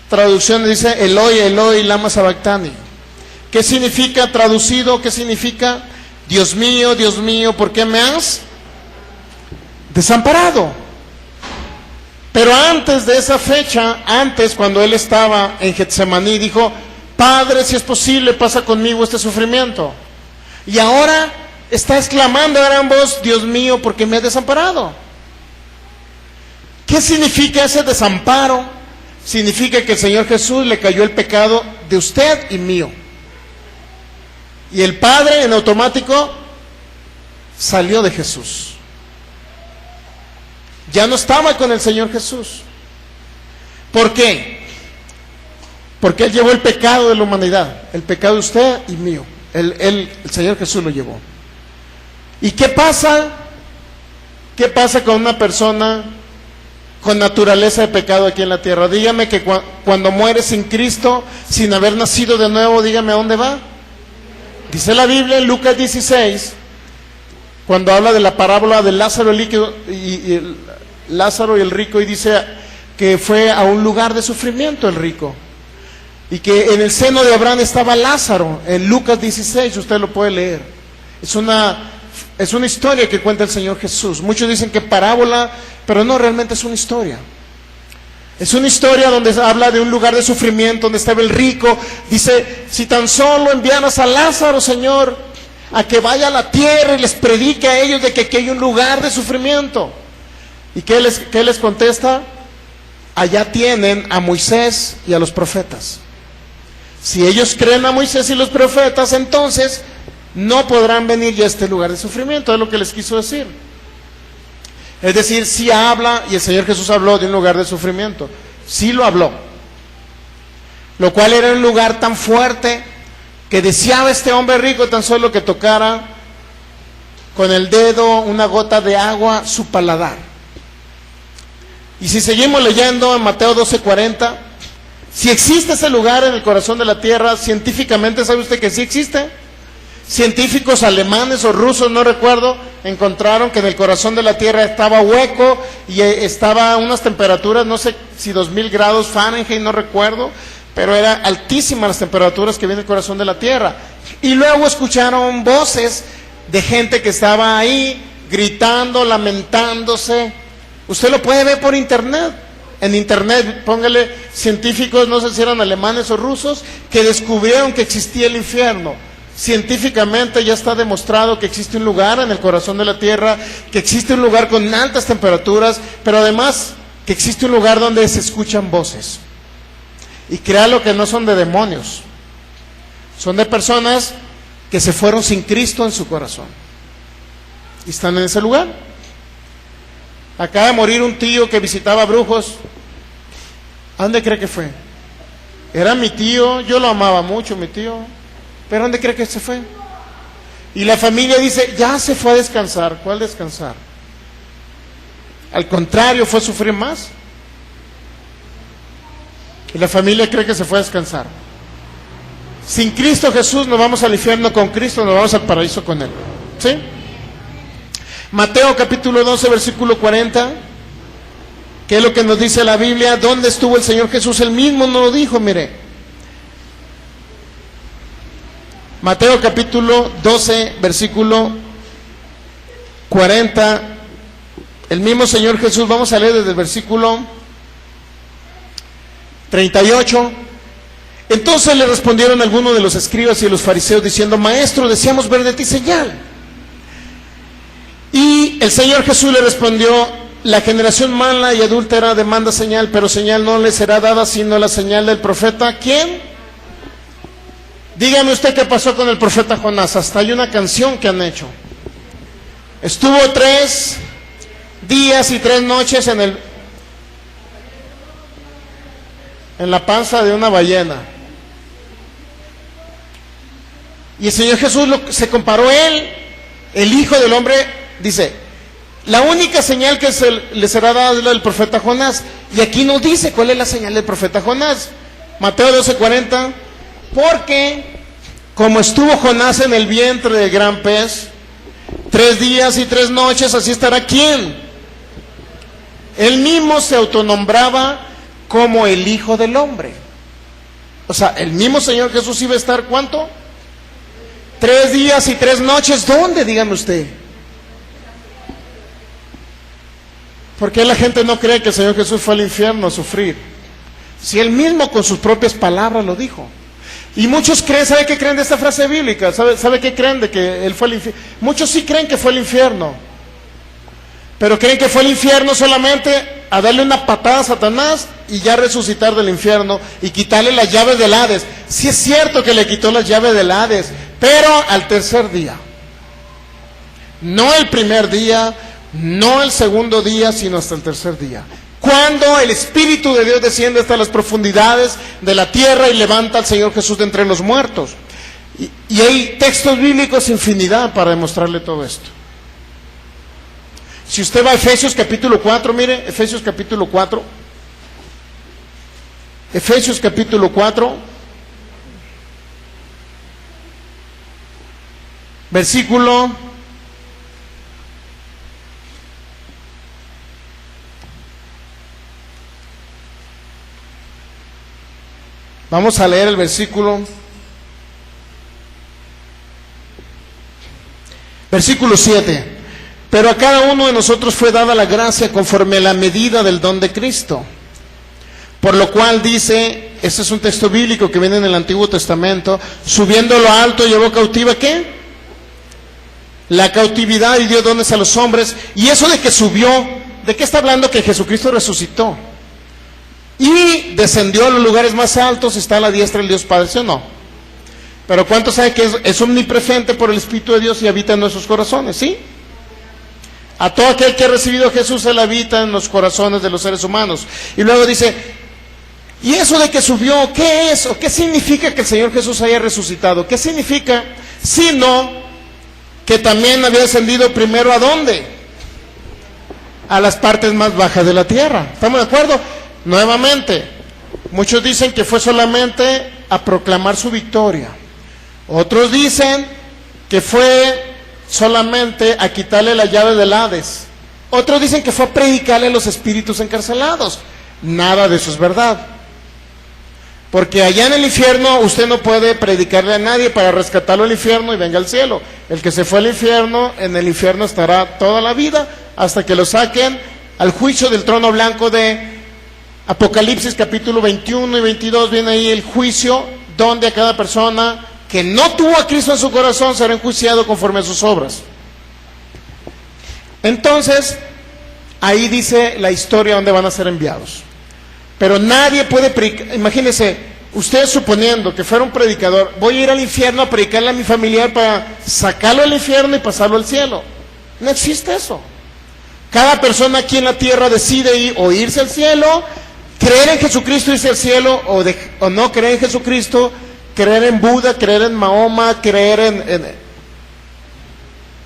traducciones dice, Eloi, Eloi, lama sabactani. ¿Qué significa traducido? ¿Qué significa? Dios mío, ¿por qué me has desamparado? Pero antes de esa fecha, antes cuando él estaba en Getsemaní, dijo, Padre, si es posible, pasa conmigo este sufrimiento. Y ahora está exclamando a gran voz, Dios mío, ¿por qué me has desamparado? ¿Qué significa ese desamparo? Significa que el Señor Jesús le cayó el pecado de usted y mío. Y el Padre en automático salió de Jesús. Ya no estaba con el Señor Jesús. ¿Por qué? Porque Él llevó el pecado de la humanidad, el pecado de usted y mío. El Señor Jesús lo llevó. ¿Y qué pasa? ¿Qué pasa con una persona con naturaleza de pecado aquí en la tierra? Dígame que cuando muere sin Cristo, sin haber nacido de nuevo, dígame a dónde va. Dice la Biblia en Lucas 16, cuando habla de la parábola de Lázaro Lázaro y el rico, y dice que fue a un lugar de sufrimiento el rico. Y que en el seno de Abraham estaba Lázaro, en Lucas 16, usted lo puede leer. Es una historia que cuenta el Señor Jesús. Muchos dicen que parábola, pero no, realmente es una historia. Es una historia donde habla de un lugar de sufrimiento, donde estaba el rico. Dice, si tan solo enviaras a Lázaro, Señor, a que vaya a la tierra y les predique a ellos de que aquí hay un lugar de sufrimiento. ¿Y qué les contesta? Allá tienen a Moisés y a los profetas. Si ellos creen a Moisés y los profetas, entonces no podrán venir ya a este lugar de sufrimiento. Es lo que les quiso decir. Es decir, sí habla, y el Señor Jesús habló de un lugar de sufrimiento. Sí lo habló. Lo cual era un lugar tan fuerte que deseaba este hombre rico tan solo que tocara con el dedo una gota de agua su paladar. Y si seguimos leyendo en Mateo 12:40, si existe ese lugar en el corazón de la tierra, científicamente, ¿sabe usted que sí existe? Científicos alemanes o rusos, no recuerdo, encontraron que en el corazón de la tierra estaba hueco y estaba a unas temperaturas, no sé si 2000 grados Fahrenheit, no recuerdo, pero eran altísimas las temperaturas que viene el corazón de la tierra. Y luego escucharon voces de gente que estaba ahí gritando, lamentándose, Usted lo puede ver por internet. En internet, póngale científicos, no sé si eran alemanes o rusos, que descubrieron que existía el infierno. Científicamente ya está demostrado que existe un lugar en el corazón de la tierra, que existe un lugar con altas temperaturas, pero además que existe un lugar donde se escuchan voces. Y créalo que no son de demonios, son de personas que se fueron sin Cristo en su corazón y están en ese lugar. Acaba de morir un tío que visitaba brujos. ¿A dónde cree que fue? Era mi tío, yo lo amaba mucho, mi tío. ¿Pero dónde cree que se fue? Y la familia dice, ya se fue a descansar. ¿Cuál descansar? Al contrario, fue a sufrir más. Y la familia cree que se fue a descansar. Sin Cristo Jesús no vamos al infierno, con Cristo nos vamos al paraíso con Él. ¿Sí? Mateo capítulo 12, versículo 40. ¿Qué es lo que nos dice la Biblia? ¿Dónde estuvo el Señor Jesús? Él mismo nos lo dijo, mire. Mateo capítulo 12, versículo 40. El mismo Señor Jesús, vamos a leer desde el versículo 38. Entonces le respondieron algunos de los escribas y los fariseos diciendo, Maestro, deseamos ver de ti señal. Y el Señor Jesús le respondió, la generación mala y adúltera demanda señal, pero señal no le será dada sino la señal del profeta. ¿Quién? Dígame usted qué pasó con el profeta Jonás. Hasta hay una canción que han hecho. Estuvo 3 días y 3 noches en la panza de una ballena. Y el Señor Jesús se comparó él, el Hijo del Hombre, dice, la única señal que le será dada es la del profeta Jonás. Y aquí nos dice cuál es la señal del profeta Jonás. Mateo 12:40. Porque como estuvo Jonás en el vientre del gran pez, 3 días y 3 noches, así estará ¿quién? Él mismo se autonombraba como el Hijo del Hombre. O sea, el mismo Señor Jesús iba a estar ¿cuánto? 3 días y 3 noches. ¿Dónde? Dígame usted. ¿Por qué la gente no cree que el Señor Jesús fue al infierno a sufrir? Si Él mismo con sus propias palabras lo dijo. Y muchos creen, ¿sabe qué creen de esta frase bíblica? ¿Sabe qué creen de que Él fue al infierno? Muchos sí creen que fue al infierno. Pero creen que fue al infierno solamente a darle una patada a Satanás y ya resucitar del infierno y quitarle las llaves del Hades. Sí es cierto que le quitó las llaves del Hades, pero al tercer día. No el primer día, no el segundo día, sino hasta el tercer día. Cuando el Espíritu de Dios desciende hasta las profundidades de la tierra y levanta al Señor Jesús de entre los muertos. Y hay textos bíblicos infinidad para demostrarle todo esto. Si usted va a Efesios capítulo 4, mire, Efesios capítulo 4. Efesios capítulo 4. Versículo 'Vamos a leer el versículo 7. Pero a cada uno de nosotros fue dada la gracia conforme a la medida del don de Cristo. Por lo cual dice, este es un texto bíblico que viene en el Antiguo Testamento, subiendo lo alto llevó cautiva, ¿qué? La cautividad, y dio dones a los hombres. Y eso de que subió, ¿de qué está hablando? Que Jesucristo resucitó y descendió a los lugares más altos, está a la diestra del Dios Padre, ¿sí o no? Pero ¿cuántos saben que es omnipresente por el Espíritu de Dios y habita en nuestros corazones? ¿Sí? A todo aquel que ha recibido a Jesús, Él habita en los corazones de los seres humanos. Y luego dice, ¿y eso de que subió, qué es? ¿O qué significa que el Señor Jesús haya resucitado? ¿Qué significa? Sino que también había descendido primero ¿a dónde? A las partes más bajas de la tierra. ¿Estamos de acuerdo? Nuevamente, muchos dicen que fue solamente a proclamar su victoria. Otros dicen que fue solamente a quitarle la llave del Hades. Otros dicen que fue a predicarle a los espíritus encarcelados. Nada de eso es verdad. Porque allá en el infierno usted no puede predicarle a nadie para rescatarlo del infierno y venga al cielo. El que se fue al infierno, en el infierno estará toda la vida hasta que lo saquen al juicio del trono blanco de Apocalipsis capítulo 21 y 22, viene ahí el juicio donde a cada persona que no tuvo a Cristo en su corazón será enjuiciado conforme a sus obras. Entonces, ahí dice la historia donde van a ser enviados. Pero nadie puede predicar. Imagínense, ustedes suponiendo que fuera un predicador, voy a ir al infierno a predicarle a mi familiar para sacarlo del infierno y pasarlo al cielo. No existe eso. Cada persona aquí en la tierra decide o irse al cielo, creer en Jesucristo, irse al cielo, o no creer en Jesucristo, creer en Buda, creer en Mahoma, creer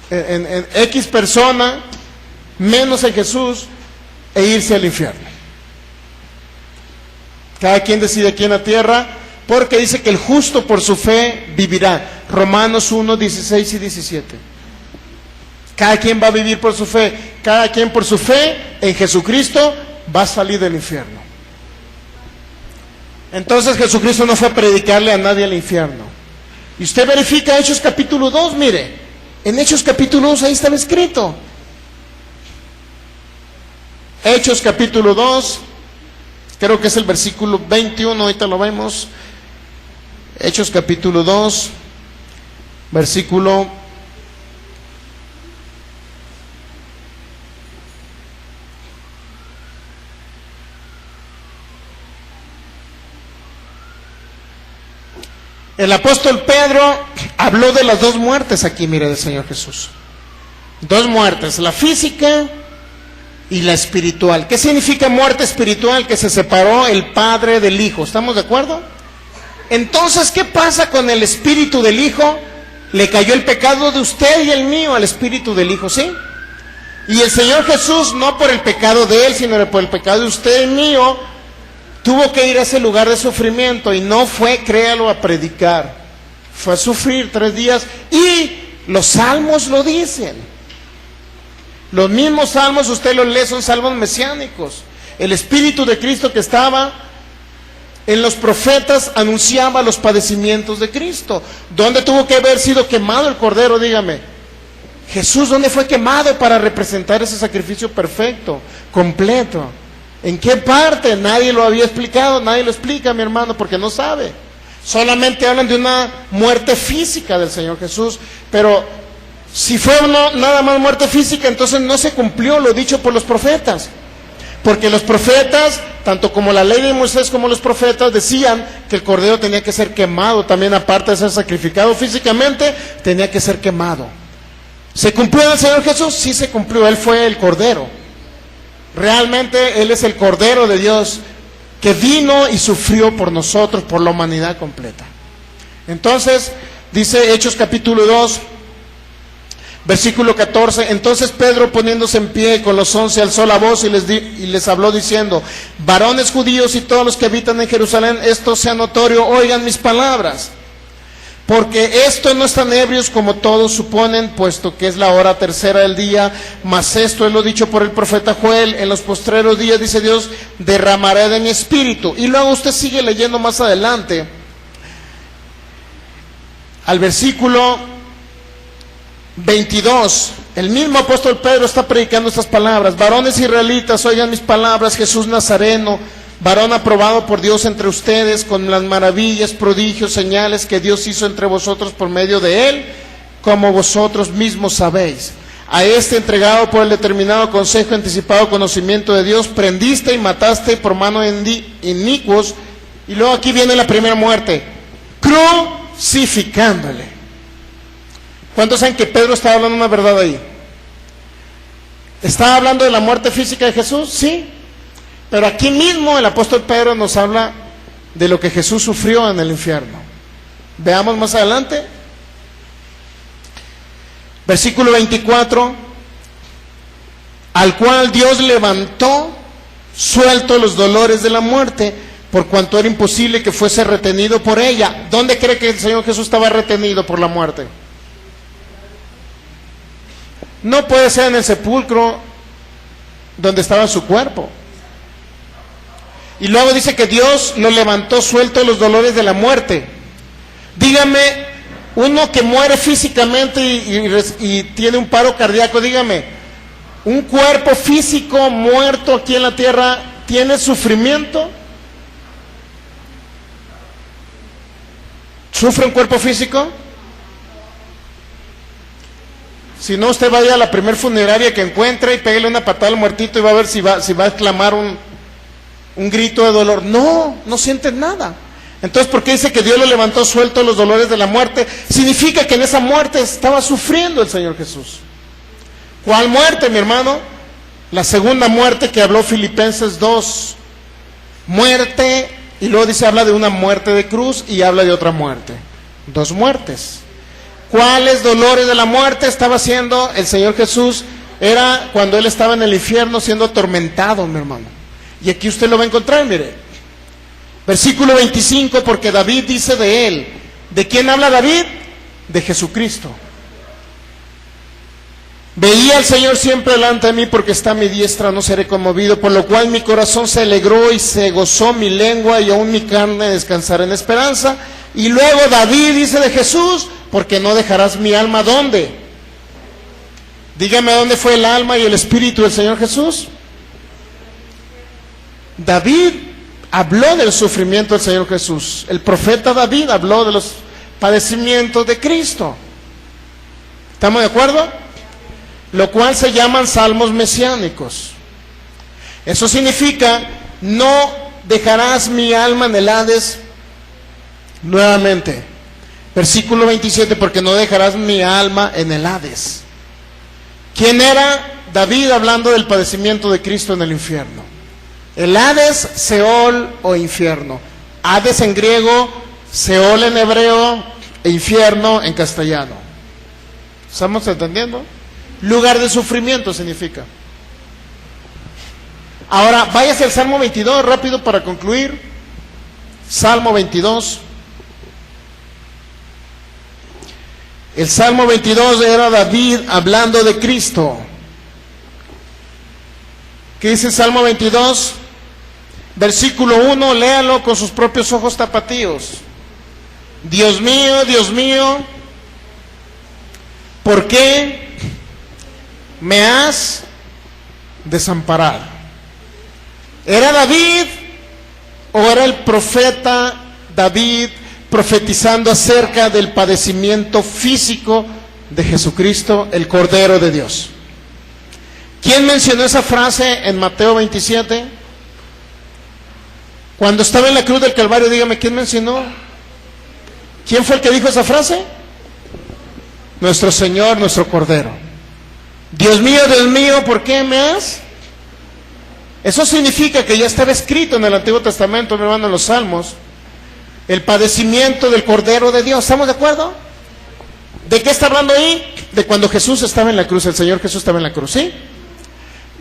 en X persona, menos en Jesús, e irse al infierno. Cada quien decide aquí en la tierra, porque dice que el justo por su fe vivirá. Romanos 1, 16 y 17. Cada quien va a vivir por su fe. Cada quien por su fe en Jesucristo va a salir del infierno. Entonces Jesucristo no fue a predicarle a nadie al infierno. Y usted verifica Hechos capítulo 2, mire. En Hechos capítulo 2 ahí estaba escrito. Hechos capítulo 2, creo que es el versículo 21, ahorita lo vemos. Hechos capítulo 2, versículo 21. El apóstol Pedro habló de las dos muertes aquí, mire, del Señor Jesús. Dos muertes, la física y la espiritual. ¿Qué significa muerte espiritual? Que se separó el Padre del Hijo. ¿Estamos de acuerdo? Entonces, ¿qué pasa con el espíritu del Hijo? Le cayó el pecado de usted y el mío al espíritu del Hijo, ¿sí? Y el Señor Jesús, no por el pecado de Él, sino por el pecado de usted y mío, tuvo que ir a ese lugar de sufrimiento, y no fue, créalo, a predicar. Fue a sufrir 3 días, y los salmos lo dicen. Los mismos salmos, usted los lee, son salmos mesiánicos. El Espíritu de Cristo que estaba en los profetas anunciaba los padecimientos de Cristo. ¿Dónde tuvo que haber sido quemado el Cordero? Dígame. Jesús, ¿dónde fue quemado para representar ese sacrificio perfecto, completo? ¿En qué parte? Nadie lo había explicado, nadie lo explica, mi hermano, porque no sabe. Solamente hablan de una muerte física del Señor Jesús, pero si fue nada más muerte física, entonces no se cumplió lo dicho por los profetas. Porque los profetas, tanto como la ley de Moisés como los profetas, decían que el Cordero tenía que ser quemado, también aparte de ser sacrificado físicamente, tenía que ser quemado. ¿Se cumplió en el Señor Jesús? Sí se cumplió, Él fue el Cordero. Realmente Él es el Cordero de Dios que vino y sufrió por nosotros, por la humanidad completa. Entonces, dice Hechos capítulo 2, versículo 14, entonces Pedro, poniéndose en pie con los 11, alzó la voz y les habló diciendo: varones judíos y todos los que habitan en Jerusalén, esto sea notorio, oigan mis palabras. Porque esto no están ebrios como todos suponen, puesto que es la hora tercera del día, mas esto es lo dicho por el profeta Joel: en los postreros días, dice Dios, derramaré de mi espíritu. Y luego usted sigue leyendo más adelante, al versículo 22, el mismo apóstol Pedro está predicando estas palabras: varones israelitas, oigan mis palabras, Jesús Nazareno, varón aprobado por Dios entre ustedes, con las maravillas, prodigios, señales que Dios hizo entre vosotros por medio de él, como vosotros mismos sabéis. A este, entregado por el determinado consejo, anticipado conocimiento de Dios, prendiste y mataste por mano inicuos. Y luego aquí viene la primera muerte, crucificándole. ¿Cuántos saben que Pedro estaba hablando una verdad ahí? ¿Estaba hablando de la muerte física de Jesús? Sí. Pero aquí mismo el apóstol Pedro nos habla de lo que Jesús sufrió en el infierno. Veamos más adelante. Versículo 24. Al cual Dios levantó, suelto los dolores de la muerte, por cuanto era imposible que fuese retenido por ella. ¿Dónde cree que el Señor Jesús estaba retenido por la muerte? No puede ser en el sepulcro donde estaba su cuerpo. Y luego dice que Dios lo levantó suelto los dolores de la muerte. Dígame, uno que muere físicamente y tiene un paro cardíaco, dígame, un cuerpo físico muerto aquí en la tierra tiene sufrimiento? ¿Sufre un cuerpo físico? Si no, usted vaya a la primer funeraria que encuentre y pégale una patada al muertito y va a ver si va a exclamar un grito de dolor. No, no siente nada. Entonces, ¿por qué dice que Dios lo levantó suelto los dolores de la muerte? Significa que en esa muerte estaba sufriendo el Señor Jesús. ¿Cuál muerte, mi hermano? La segunda muerte que habló Filipenses 2. Muerte, y luego dice, habla de una muerte de cruz y habla de otra muerte. Dos muertes. ¿Cuáles dolores de la muerte estaba haciendo el Señor Jesús? Era cuando Él estaba en el infierno siendo atormentado, mi hermano. Y aquí usted lo va a encontrar, mire. Versículo 25, porque David dice de Él. ¿De quién habla David? De Jesucristo. Veía al Señor siempre delante de mí, porque está a mi diestra, no seré conmovido, por lo cual mi corazón se alegró y se gozó mi lengua, y aún mi carne descansará en esperanza. Y luego David dice de Jesús, porque no dejarás mi alma, ¿dónde? Dígame, ¿dónde fue el alma y el espíritu del Señor Jesús? David habló del sufrimiento del Señor Jesús. El profeta David habló de los padecimientos de Cristo. ¿Estamos de acuerdo? Lo cual se llaman salmos mesiánicos. Eso significa, no dejarás mi alma en el Hades. Nuevamente, versículo 27, porque no dejarás mi alma en el Hades. ¿Quién era David hablando del padecimiento de Cristo en el infierno? El Hades, Seol o infierno. Hades en griego, Seol en hebreo e infierno en castellano. ¿Estamos entendiendo? Lugar de sufrimiento significa. Ahora, váyase al Salmo 22, rápido para concluir. Salmo 22. El Salmo 22 era David hablando de Cristo. ¿Qué dice el Salmo 22? Versículo 1, léalo con sus propios ojos tapatíos. Dios mío, ¿por qué me has desamparado? ¿Era David o era el profeta David profetizando acerca del padecimiento físico de Jesucristo, el Cordero de Dios? ¿Quién mencionó esa frase en Mateo 27? Cuando estaba en la cruz del Calvario, dígame, ¿quién mencionó? ¿Quién fue el que dijo esa frase? Nuestro Señor, nuestro Cordero. Dios mío, ¿por qué me has? Eso significa que ya estaba escrito en el Antiguo Testamento, mi hermano, en los Salmos, el padecimiento del Cordero de Dios. ¿Estamos de acuerdo? ¿De qué está hablando ahí? De cuando Jesús estaba en la cruz, el Señor Jesús estaba en la cruz, ¿sí?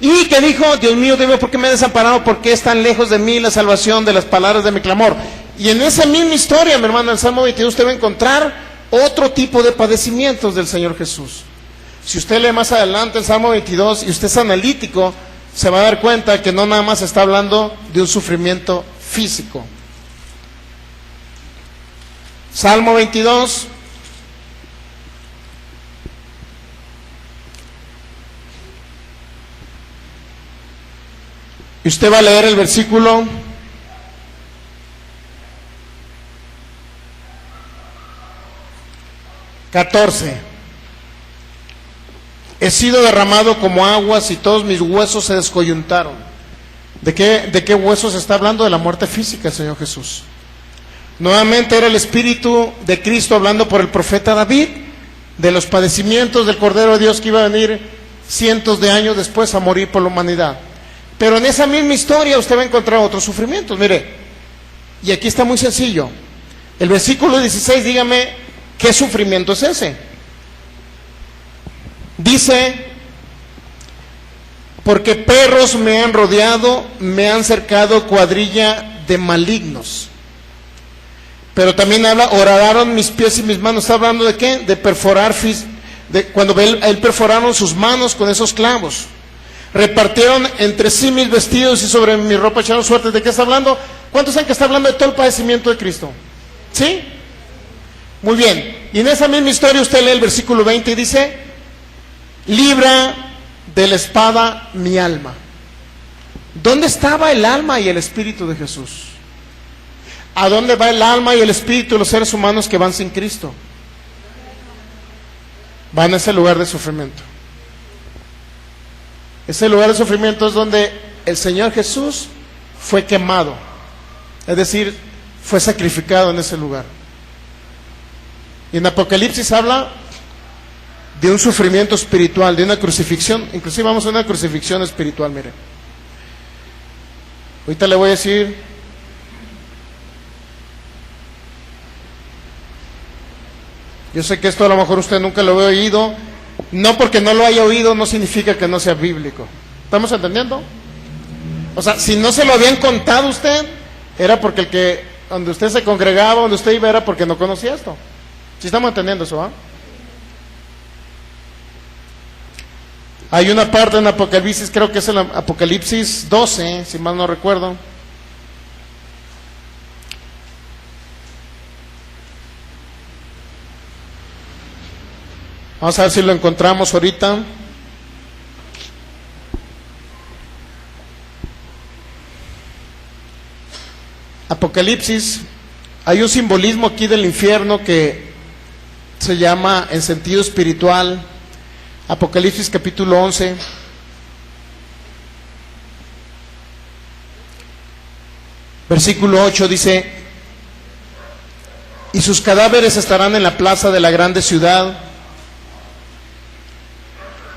Y que dijo, Dios mío, ¿por qué me he desamparado? ¿Por qué es tan lejos de mí la salvación de las palabras de mi clamor? Y en esa misma historia, mi hermano, en el Salmo 22, usted va a encontrar otro tipo de padecimientos del Señor Jesús. Si usted lee más adelante el Salmo 22 y usted es analítico, se va a dar cuenta que no nada más está hablando de un sufrimiento físico. Salmo 22. Y usted va a leer el versículo 14. He sido derramado como aguas y todos mis huesos se descoyuntaron. ¿De qué huesos está hablando? De la muerte física el Señor Jesús. Nuevamente era el Espíritu de Cristo hablando por el profeta David de los padecimientos del Cordero de Dios que iba a venir cientos de años después a morir por la humanidad. Pero en esa misma historia usted va a encontrar otros sufrimientos, mire. Y aquí está muy sencillo. El versículo 16, dígame, ¿qué sufrimiento es ese? Dice, porque perros me han rodeado, me han cercado cuadrilla de malignos. Pero también habla, horadaron mis pies y mis manos. ¿Está hablando de qué? De perforar, cuando él perforaron sus manos con esos clavos. Repartieron entre sí mis vestidos y sobre mi ropa echaron suertes. ¿De qué está hablando? ¿Cuántos saben que está hablando de todo el padecimiento de Cristo? ¿Sí? Muy bien. Y en esa misma historia usted lee el versículo 20 y dice, libra de la espada mi alma. ¿Dónde estaba el alma y el espíritu de Jesús? ¿A dónde va el alma y el espíritu de los seres humanos que van sin Cristo? Van a ese lugar de sufrimiento. Ese lugar de sufrimiento es donde el Señor Jesús fue quemado, es decir, fue sacrificado en ese lugar. Y en Apocalipsis habla de un sufrimiento espiritual, de una crucifixión. Inclusive vamos a una crucifixión espiritual, mire. Ahorita le voy a decir. Yo sé que esto a lo mejor usted nunca lo había oído. No porque no lo haya oído no significa que no sea bíblico. ¿Estamos entendiendo? O sea, si no se lo habían contado a usted, era porque donde usted se congregaba, donde usted iba, era porque no conocía esto. ¿Sí estamos entendiendo eso? Hay una parte en Apocalipsis, creo que es el Apocalipsis 12, si mal no recuerdo. Vamos a ver si lo encontramos ahorita. Apocalipsis, hay un simbolismo aquí del infierno que se llama en sentido espiritual. Apocalipsis capítulo 11. Versículo 8 dice: y sus cadáveres estarán en la plaza de la grande ciudad,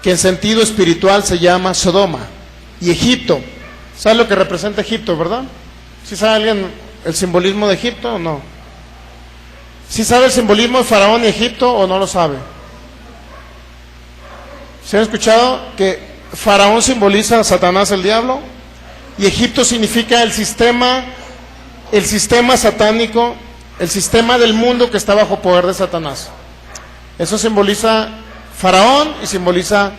que en sentido espiritual se llama Sodoma y Egipto. ¿Sabe lo que representa Egipto, verdad? ¿Sí sabe alguien el simbolismo de Egipto o no? ¿Sí sabe el simbolismo de Faraón y Egipto o no lo sabe? ¿Se han escuchado que Faraón simboliza a Satanás, el diablo? Y Egipto significa el sistema satánico, el sistema del mundo que está bajo poder de Satanás. Eso simboliza Faraón y simboliza,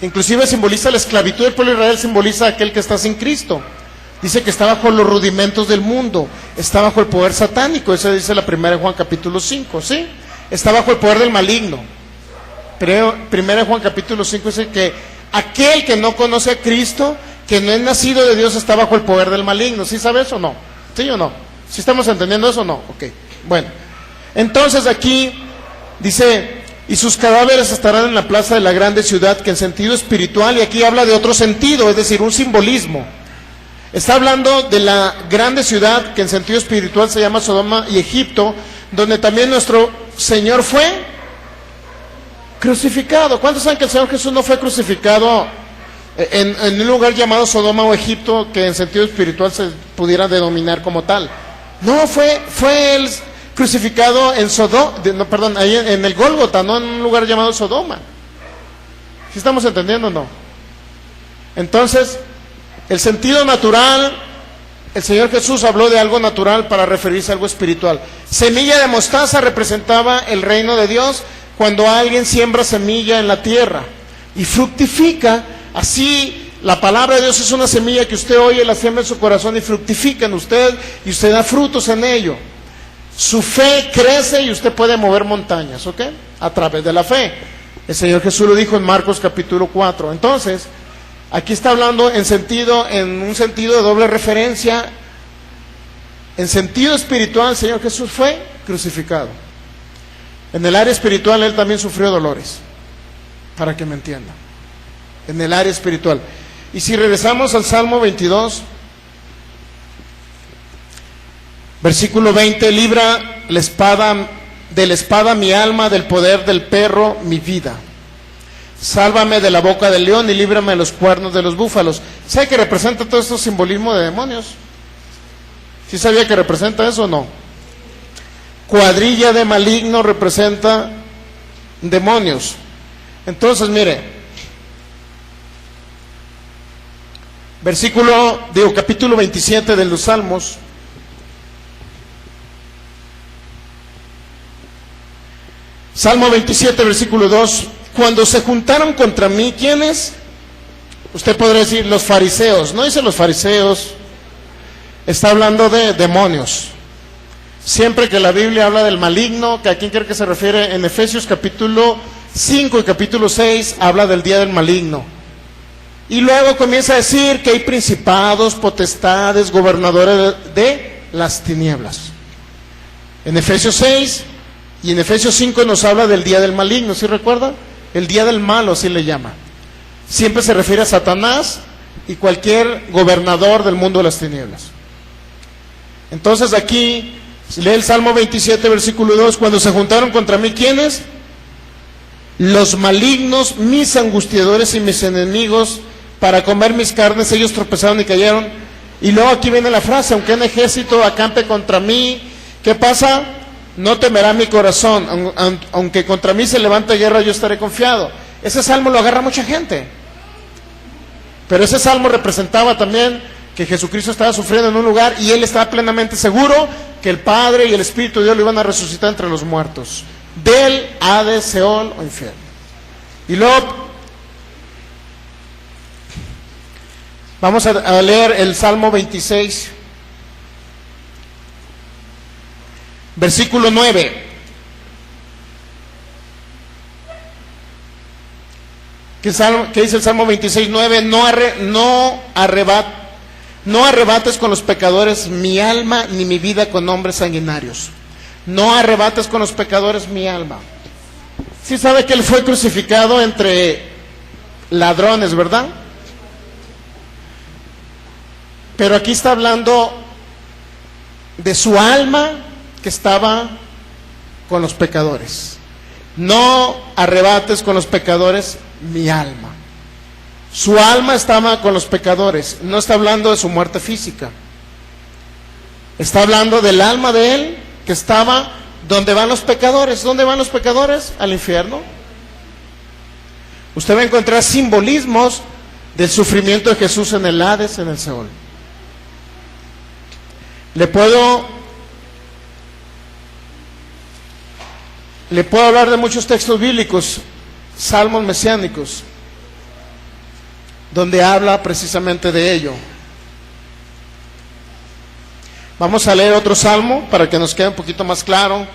inclusive simboliza la esclavitud del pueblo de Israel, simboliza aquel que está sin Cristo. Dice que está bajo los rudimentos del mundo, está bajo el poder satánico, eso dice la primera de Juan capítulo 5, ¿sí? Está bajo el poder del maligno. Primera de Juan capítulo 5 dice que aquel que no conoce a Cristo, que no es nacido de Dios, está bajo el poder del maligno. ¿Sí sabe eso o no? ¿Sí o no? ¿Sí estamos entendiendo eso o no? Ok, bueno. Entonces aquí dice: y sus cadáveres estarán en la plaza de la grande ciudad, que en sentido espiritual, y aquí habla de otro sentido, es decir, un simbolismo. Está hablando de la grande ciudad, que en sentido espiritual se llama Sodoma y Egipto, donde también nuestro Señor fue crucificado. ¿Cuántos saben que el Señor Jesús no fue crucificado en un lugar llamado Sodoma o Egipto, que en sentido espiritual se pudiera denominar como tal? No, fue él crucificado en ahí en el Gólgota, no en un lugar llamado Sodoma. ¿Sí estamos entendiendo o no? Entonces, el sentido natural, el Señor Jesús habló de algo natural para referirse a algo espiritual. Semilla de mostaza representaba el reino de Dios. Cuando alguien siembra semilla en la tierra y fructifica, así la palabra de Dios es una semilla que usted oye, la siembra en su corazón y fructifica en usted, y usted da frutos en ello. Su fe crece y usted puede mover montañas, ¿ok? A través de la fe. El Señor Jesús lo dijo en Marcos capítulo 4. Entonces, aquí está hablando en un sentido de doble referencia. En sentido espiritual, el Señor Jesús fue crucificado. En el área espiritual, Él también sufrió dolores, para que me entiendan. En el área espiritual. Y si regresamos al Salmo 22, versículo 20: libra de la espada mi alma, del poder del perro mi vida. Sálvame de la boca del león y líbrame de los cuernos de los búfalos. ¿Sabe que representa todo esto simbolismo de demonios? ¿Sí sabía que representa eso o no? Cuadrilla de maligno representa demonios. Entonces, mire, capítulo 27 de los Salmos. Salmo 27, versículo 2. Cuando se juntaron contra mí, ¿quiénes? Usted podría decir los fariseos. No dice los fariseos, está hablando de demonios. Siempre que la Biblia habla del maligno, ¿que a quién cree que se refiere? En Efesios capítulo 5 y capítulo 6 habla del día del maligno. Y luego comienza a decir que hay principados, potestades, gobernadores de las tinieblas. En Efesios 6 y en Efesios 5 nos habla del día del maligno, ¿sí recuerdan? El día del malo, así le llama. Siempre se refiere a Satanás y cualquier gobernador del mundo de las tinieblas. Entonces aquí lee el Salmo 27, versículo 2, cuando se juntaron contra mí, ¿quiénes? Los malignos, mis angustiadores y mis enemigos, para comer mis carnes, ellos tropezaron y cayeron. Y luego aquí viene la frase, aunque un ejército acampe contra mí, ¿qué pasa? No temerá mi corazón, aunque contra mí se levante guerra, yo estaré confiado. Ese salmo lo agarra mucha gente. Pero ese salmo representaba también que Jesucristo estaba sufriendo en un lugar y él estaba plenamente seguro que el Padre y el Espíritu de Dios lo iban a resucitar entre los muertos. Del Hades, Seol o infierno. Y luego vamos a leer el Salmo 26, versículo 9. ¿Qué dice el Salmo 26, 9? No arrebates con los pecadores mi alma, ni mi vida con hombres sanguinarios. No arrebates con los pecadores mi alma. Sí sabe que él fue crucificado entre ladrones, ¿verdad? Pero aquí está hablando de su alma que estaba con los pecadores. No arrebates con los pecadores mi alma. Su alma estaba con los pecadores. No está hablando de su muerte física. Está hablando del alma de él que estaba donde van los pecadores. ¿Dónde van los pecadores? Al infierno. Usted va a encontrar simbolismos del sufrimiento de Jesús en el Hades, en el Seol. Le puedo hablar de muchos textos bíblicos, salmos mesiánicos, donde habla precisamente de ello. Vamos a leer otro salmo para que nos quede un poquito más claro.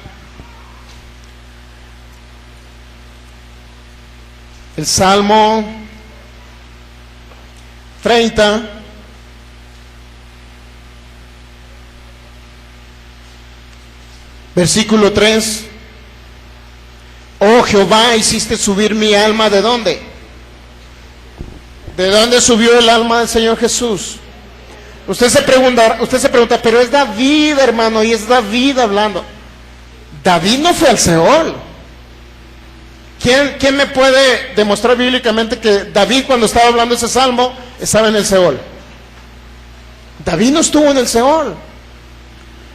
El Salmo 30. Versículo 3. Oh Jehová, hiciste subir mi alma, ¿de dónde? ¿De dónde subió el alma del Señor Jesús? Usted se pregunta, pero es David, hermano, y es David hablando. David no fue al Seol. ¿Quién me puede demostrar bíblicamente que David, cuando estaba hablando ese salmo, estaba en el Seol? David no estuvo en el Seol.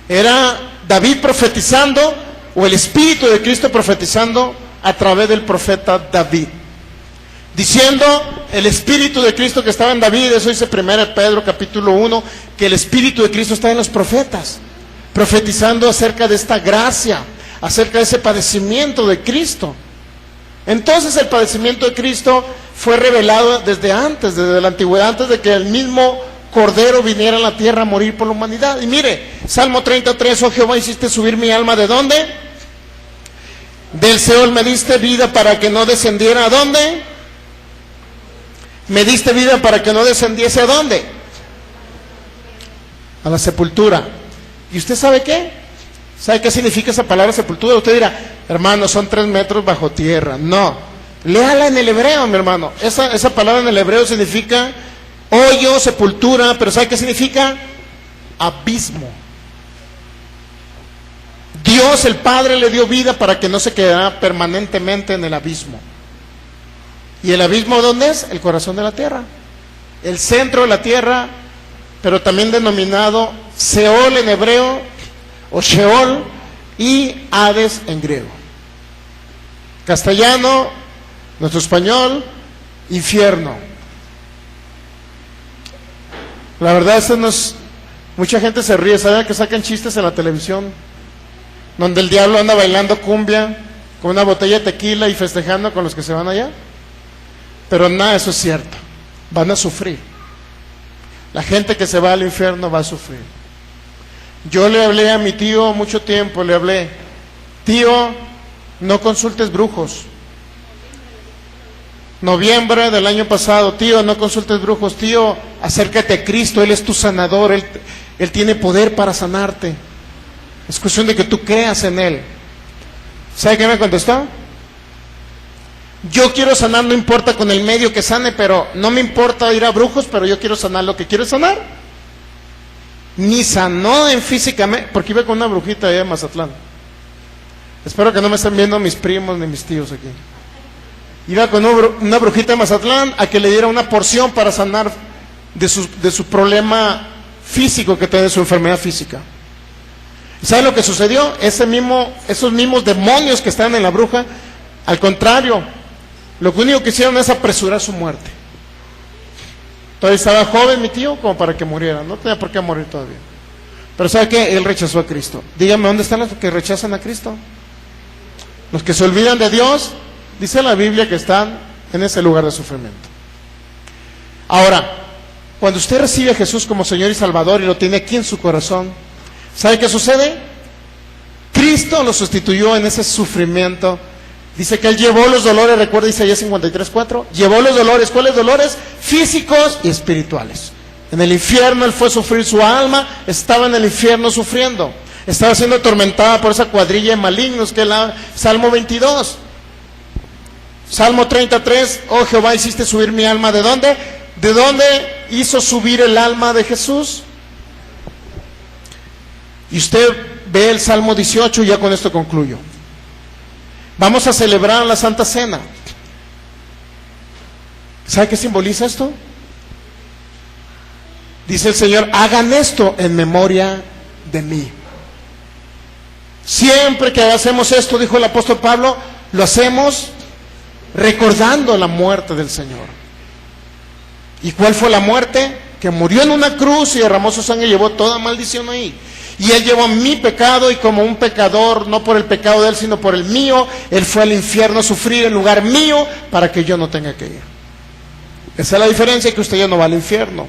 Era David profetizando, o el Espíritu de Cristo profetizando a través del profeta David, diciendo el Espíritu de Cristo que estaba en David. Eso dice 1 Pedro capítulo 1, que el Espíritu de Cristo está en los profetas, profetizando acerca de esta gracia, acerca de ese padecimiento de Cristo. Entonces el padecimiento de Cristo fue revelado desde antes, desde la antigüedad, antes de que el mismo Cordero viniera a la tierra a morir por la humanidad. Y mire, Salmo 33, oh Jehová, hiciste subir mi alma, ¿de dónde? Del Seol me diste vida para que no descendiera, ¿a dónde? Me diste vida para que no descendiese, ¿a dónde? A la sepultura. ¿Y usted sabe qué? ¿Sabe qué significa esa palabra sepultura? Usted dirá, hermano, son 3 metros bajo tierra. No, léala en el hebreo, mi hermano. Esa palabra en el hebreo significa hoyo, sepultura, pero ¿sabe qué significa? Abismo. Dios el Padre le dio vida para que no se quedara permanentemente en el abismo. ¿Y el abismo dónde es? El corazón de la tierra, el centro de la tierra, pero también denominado Seol en hebreo, o Sheol, y Hades en griego. Castellano, nuestro español, infierno. La verdad, mucha gente se ríe. ¿Saben que sacan chistes en la televisión? Donde el diablo anda bailando cumbia con una botella de tequila y festejando con los que se van allá. Pero nada, eso es cierto. Van a sufrir. La gente que se va al infierno va a sufrir. Yo le hablé a mi tío mucho tiempo, le hablé, tío, no consultes brujos. noviembre del año pasado: tío, no consultes brujos, tío, acércate a Cristo, Él es tu sanador, Él tiene poder para sanarte. Es cuestión de que tú creas en Él. ¿Sabe qué me contestó? Yo quiero sanar, no importa con el medio que sane, pero no me importa ir a brujos, pero yo quiero sanar lo que quiero sanar. Ni sanó en físicamente, porque iba con una brujita allá en Mazatlán. Espero que no me estén viendo mis primos ni mis tíos aquí. Iba con una brujita en Mazatlán a que le diera una porción para sanar de su problema físico que tiene, su enfermedad física. ¿Sabe lo que sucedió? Esos mismos demonios que están en la bruja, al contrario, lo único que hicieron es apresurar su muerte. Todavía estaba joven mi tío como para que muriera, no tenía por qué morir todavía. Pero ¿sabe qué? Él rechazó a Cristo. Dígame, ¿dónde están los que rechazan a Cristo? Los que se olvidan de Dios, dice la Biblia que están en ese lugar de sufrimiento. Ahora, cuando usted recibe a Jesús como Señor y Salvador y lo tiene aquí en su corazón, ¿sabe qué sucede? Cristo lo sustituyó en ese sufrimiento. Dice que Él llevó los dolores, recuerda Isaías 53:4, llevó los dolores. ¿Cuáles dolores? Físicos y espirituales. En el infierno Él fue a sufrir, su alma estaba en el infierno sufriendo, estaba siendo atormentada por esa cuadrilla de malignos que es el Salmo 22. Salmo 33, oh Jehová, hiciste subir mi alma, ¿de dónde? ¿De dónde hizo subir el alma de Jesús? Y usted ve el Salmo 18, y ya con esto concluyo. Vamos a celebrar la Santa Cena. ¿Sabe qué simboliza esto? Dice el Señor: hagan esto en memoria de mí. Siempre que hacemos esto, dijo el apóstol Pablo, lo hacemos recordando la muerte del Señor. ¿Y cuál fue la muerte? Que murió en una cruz y derramó su sangre y llevó toda maldición ahí. Y Él llevó mi pecado, y como un pecador, no por el pecado de Él, sino por el mío, Él fue al infierno a sufrir en lugar mío para que yo no tenga que ir. Esa es la diferencia, que usted ya no va al infierno,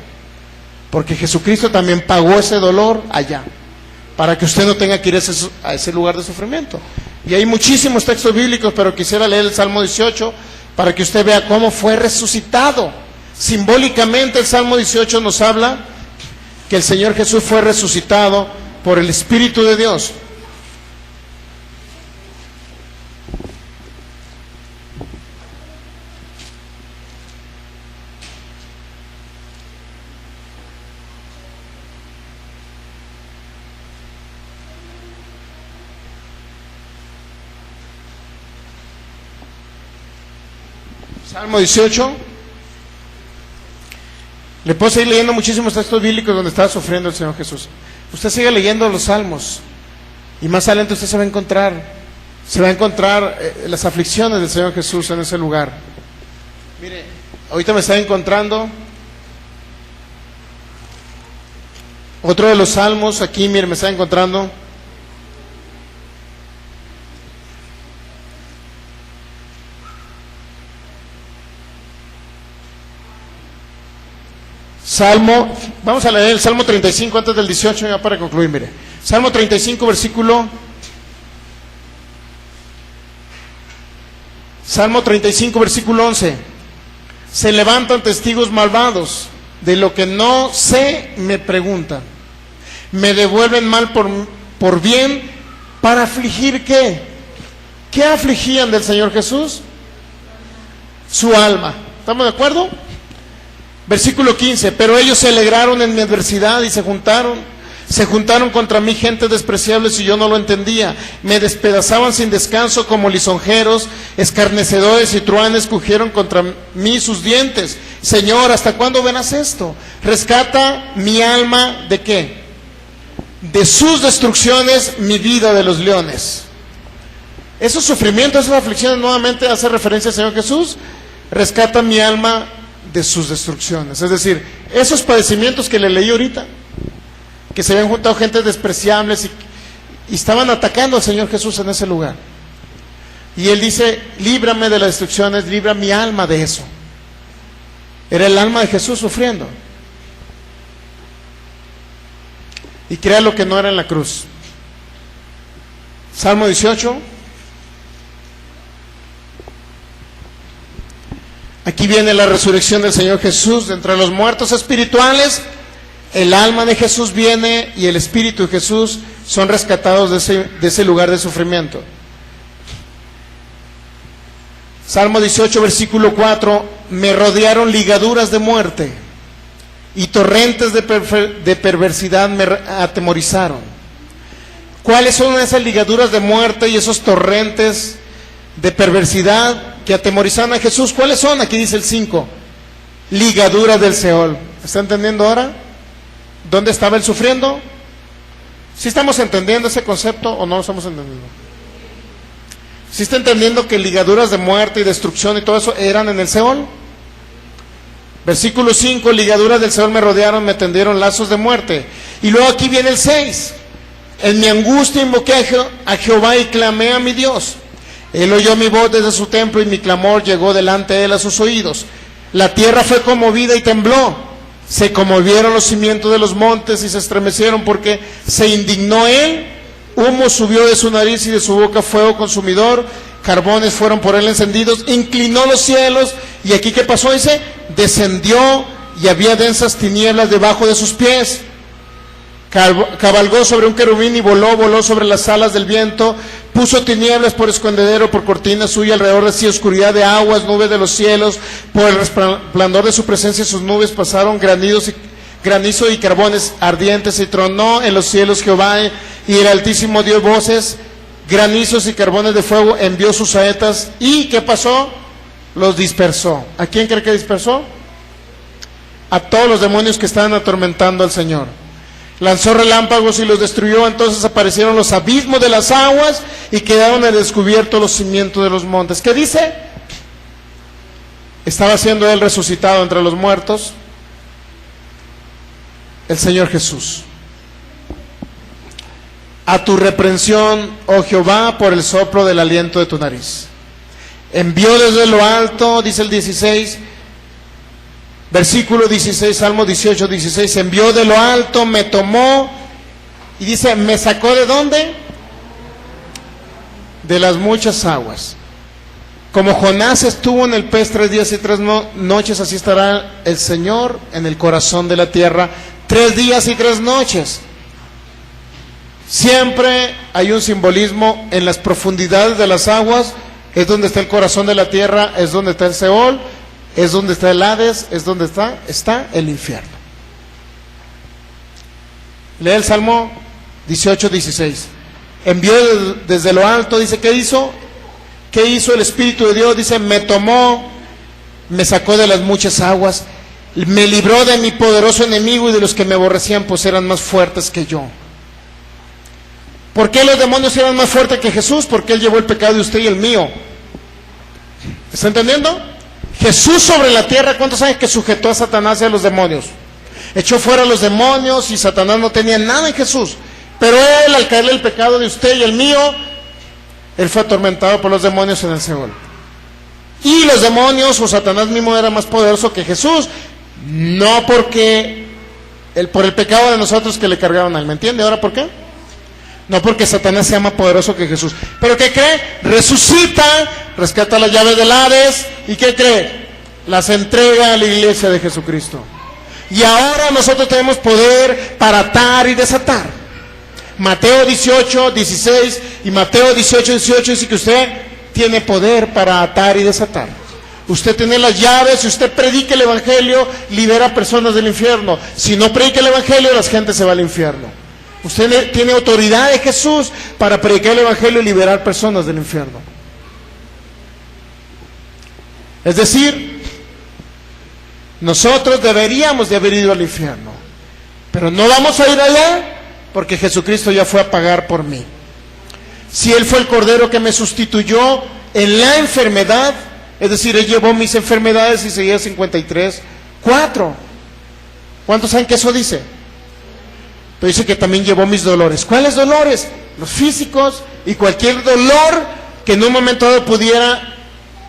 porque Jesucristo también pagó ese dolor allá, para que usted no tenga que ir a ese lugar de sufrimiento. Y hay muchísimos textos bíblicos, pero quisiera leer el Salmo 18 para que usted vea cómo fue resucitado. Simbólicamente el Salmo 18 nos habla que el Señor Jesús fue resucitado por el Espíritu de Dios. Salmo 18. Le puedo seguir leyendo muchísimos textos bíblicos donde estaba sufriendo el Señor Jesús. Usted sigue leyendo los salmos y más adelante usted se va a encontrar las aflicciones del Señor Jesús en ese lugar. Mire, ahorita me está encontrando otro de los salmos aquí. Mire, me está encontrando Salmo, vamos a leer el Salmo 35 antes del 18, ya para concluir. Mire, Salmo 35 versículo 11. Se levantan testigos malvados, de lo que no sé me preguntan. Me devuelven mal por bien, para afligir ¿qué? ¿Qué afligían del Señor Jesús? Su alma. ¿Estamos de acuerdo? Versículo 15, pero ellos se alegraron en mi adversidad y se juntaron contra mí gentes despreciables y yo no lo entendía. Me despedazaban sin descanso como lisonjeros, escarnecedores y truanes cogieron contra mí sus dientes. Señor, ¿hasta cuándo verás esto? Rescata mi alma ¿de qué? De sus destrucciones, mi vida de los leones. Esos sufrimientos, esas aflicciones, nuevamente hace referencia al Señor Jesús. Rescata mi alma de sus destrucciones. Es decir, esos padecimientos que le leí ahorita, que se habían juntado gentes despreciables y estaban atacando al Señor Jesús en ese lugar. Y Él dice: líbrame de las destrucciones, libra mi alma de eso. Era el alma de Jesús sufriendo. Y crea lo que no era en la cruz. Salmo 18. Aquí viene la resurrección del Señor Jesús de entre los muertos espirituales. El alma de Jesús viene y el espíritu de Jesús son rescatados de ese lugar de sufrimiento. Salmo 18, versículo 4, me rodearon ligaduras de muerte y torrentes de perversidad me atemorizaron. ¿Cuáles son esas ligaduras de muerte y esos torrentes de perversidad que atemorizaron a Jesús? ¿Cuáles son? Aquí dice el 5, ligaduras del Seol. ¿Está entendiendo ahora? ¿Dónde estaba él sufriendo? ¿Sí estamos entendiendo ese concepto o no lo estamos entendiendo? ¿Sí está entendiendo que ligaduras de muerte y destrucción y todo eso eran en el Seol? Versículo 5, ligaduras del Seol me rodearon, me tendieron lazos de muerte. Y luego aquí viene el 6, en mi angustia invoqué a Jehová y clamé a mi Dios. Él oyó mi voz desde su templo y mi clamor llegó delante de él a sus oídos. La tierra fue conmovida y tembló. Se conmovieron los cimientos de los montes y se estremecieron porque se indignó él. Humo subió de su nariz y de su boca fuego consumidor. Carbones fueron por él encendidos. Inclinó los cielos. Y aquí ¿qué pasó? Dice, descendió y había densas tinieblas debajo de sus pies. Cabalgó sobre un querubín y voló sobre las alas del viento. Puso tinieblas por escondedero, por cortina suya alrededor de sí, oscuridad de aguas, nubes de los cielos. Por el resplandor de su presencia sus nubes pasaron, granizo y carbones ardientes, y tronó en los cielos Jehová, y el Altísimo dio voces, granizos y carbones de fuego, envió sus saetas, y ¿qué pasó? Los dispersó. ¿A quién cree que dispersó? A todos los demonios que estaban atormentando al Señor. Lanzó relámpagos y los destruyó, entonces aparecieron los abismos de las aguas y quedaron al descubierto los cimientos de los montes. ¿Qué dice? Estaba siendo él resucitado entre los muertos, el Señor Jesús. A tu reprensión, oh Jehová, por el soplo del aliento de tu nariz. Envió desde lo alto, dice el 16, versículo 16, Salmo 18, 16, envió de lo alto, me tomó, y dice, ¿me sacó de dónde? De las muchas aguas. Como Jonás estuvo en el pez 3 días y 3 noches, así estará el Señor en el corazón de la tierra 3 días y 3 noches. Siempre hay un simbolismo en las profundidades de las aguas, es donde está el corazón de la tierra, es donde está el Seol, es donde está el Hades, es donde está el infierno. Lee el Salmo 18, 16. Envió desde lo alto, dice, ¿qué hizo? ¿Qué hizo el Espíritu de Dios? Dice, me tomó, me sacó de las muchas aguas, me libró de mi poderoso enemigo y de los que me aborrecían, pues eran más fuertes que yo. ¿Por qué los demonios eran más fuertes que Jesús? Porque Él llevó el pecado de usted y el mío. ¿Está entendiendo? Jesús sobre la tierra, ¿cuántos saben que sujetó a Satanás y a los demonios? Echó fuera a los demonios y Satanás no tenía nada en Jesús. Pero Él, al caerle el pecado de usted y el mío, Él fue atormentado por los demonios en el Seol. Y los demonios o Satanás mismo era más poderoso que Jesús, no porque por el pecado de nosotros que le cargaron a Él. ¿Me entiende ahora por qué? No porque Satanás sea más poderoso que Jesús. ¿Pero qué cree? Resucita, rescata las llaves del Hades. ¿Y qué cree? Las entrega a la iglesia de Jesucristo. Y ahora nosotros tenemos poder para atar y desatar. Mateo 18, 16 y Mateo 18, 18 dice que usted tiene poder para atar y desatar. Usted tiene las llaves. Si usted predica el Evangelio, libera a personas del infierno. Si no predica el Evangelio, la gente se va al infierno. Usted tiene autoridad de Jesús para predicar el Evangelio y liberar personas del infierno. Es decir, nosotros deberíamos de haber ido al infierno, pero no vamos a ir allá porque Jesucristo ya fue a pagar por mí. Si Él fue el Cordero que me sustituyó en la enfermedad, es decir, Él llevó mis enfermedades, y seguía 53:4. ¿Cuántos saben que eso dice? Pero dice que también llevó mis dolores. ¿Cuáles dolores? Los físicos y cualquier dolor que en un momento dado pudiera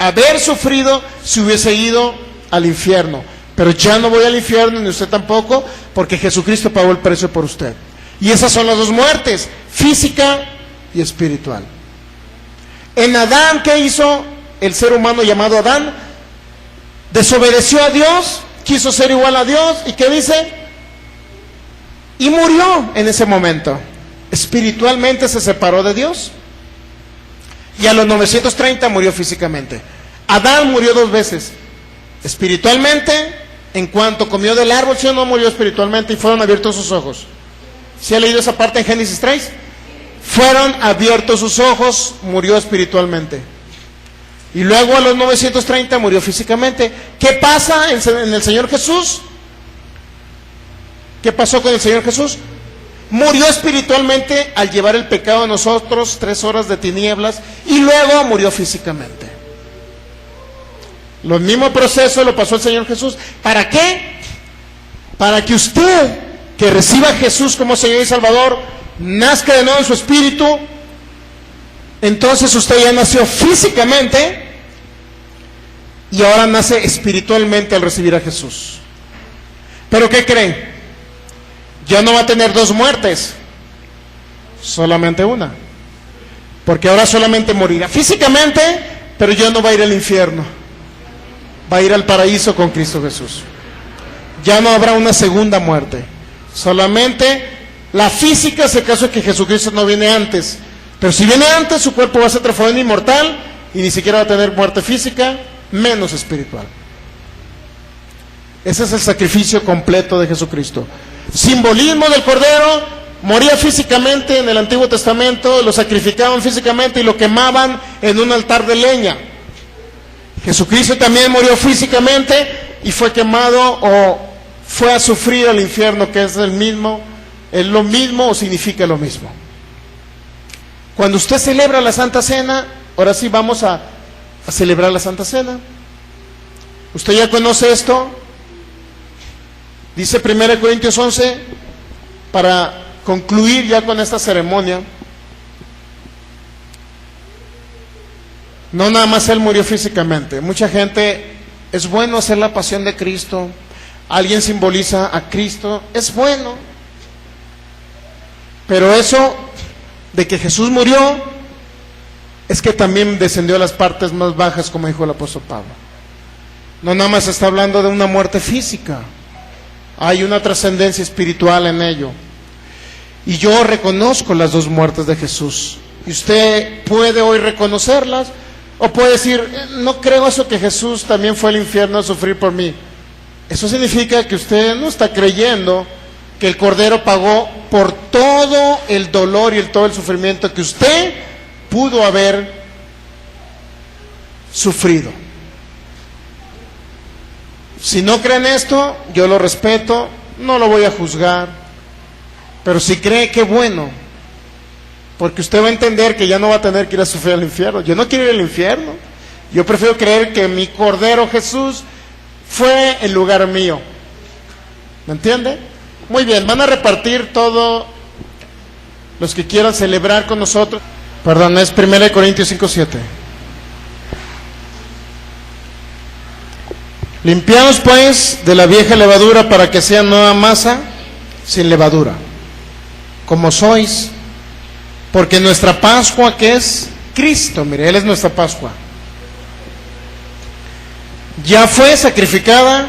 haber sufrido si hubiese ido al infierno. Pero ya no voy al infierno, ni usted tampoco, porque Jesucristo pagó el precio por usted. Y esas son las dos muertes, física y espiritual. En Adán, ¿qué hizo el ser humano llamado Adán? desobedeció a Dios, quiso ser igual a Dios, ¿y qué dice? Y murió en ese momento. Espiritualmente se separó de Dios. Y a los 930 murió físicamente. Adán murió 2 veces. Espiritualmente, en cuanto comió del árbol, sí o no murió espiritualmente y fueron abiertos sus ojos. ¿Sí ha leído esa parte en Génesis 3? Fueron abiertos sus ojos, murió espiritualmente. Y luego a los 930 murió físicamente. ¿Qué pasa en el Señor Jesús? ¿Qué pasó con el Señor Jesús? Murió espiritualmente al llevar el pecado a nosotros, 3 horas de tinieblas, y luego murió físicamente. Lo mismo proceso lo pasó el Señor Jesús. ¿Para qué? Para que usted, que reciba a Jesús como Señor y Salvador, nazca de nuevo en su espíritu. Entonces usted ya nació físicamente y ahora nace espiritualmente al recibir a Jesús. ¿Pero qué creen? Ya no va a tener 2 muertes, solamente una. Porque ahora solamente morirá físicamente, pero ya no va a ir al infierno. Va a ir al paraíso con Cristo Jesús. Ya no habrá una segunda muerte. Solamente la física, si acaso que Jesucristo no viene antes. Pero si viene antes, su cuerpo va a ser transformado en inmortal y ni siquiera va a tener muerte física, menos espiritual. Ese es el sacrificio completo de Jesucristo. Simbolismo del Cordero: moría físicamente en el Antiguo Testamento, lo sacrificaban físicamente y lo quemaban en un altar de leña. Jesucristo también murió físicamente y fue quemado o fue a sufrir al infierno, que es lo mismo o significa lo mismo. Cuando usted celebra la Santa Cena, ahora sí vamos a celebrar la Santa Cena. ¿Usted ya conoce esto? Dice 1 Corintios 11, para concluir ya con esta ceremonia. No nada más Él murió físicamente. Mucha gente, es bueno hacer la pasión de Cristo. Alguien simboliza a Cristo, es bueno. Pero eso de que Jesús murió, es que también descendió a las partes más bajas, como dijo el apóstol Pablo. No nada más está hablando de una muerte física. Hay una trascendencia espiritual en ello. Y yo reconozco las 2 muertes de Jesús. Y usted puede hoy reconocerlas, o puede decir, no creo eso, que Jesús también fue al infierno a sufrir por mí. Eso significa que usted no está creyendo que el Cordero pagó por todo el dolor y todo el sufrimiento que usted pudo haber sufrido. Si no creen esto, yo lo respeto, no lo voy a juzgar, pero si cree, qué bueno, porque usted va a entender que ya no va a tener que ir a sufrir al infierno. Yo no quiero ir al infierno, yo prefiero creer que mi Cordero Jesús fue en lugar mío. ¿Me entiende? Muy bien, van a repartir todo los que quieran celebrar con nosotros. Perdón, es 1 Corintios 5:7. Limpiaos pues de la vieja levadura para que sea nueva masa sin levadura, como sois, porque nuestra Pascua, que es Cristo, mire, Él es nuestra Pascua, ya fue sacrificada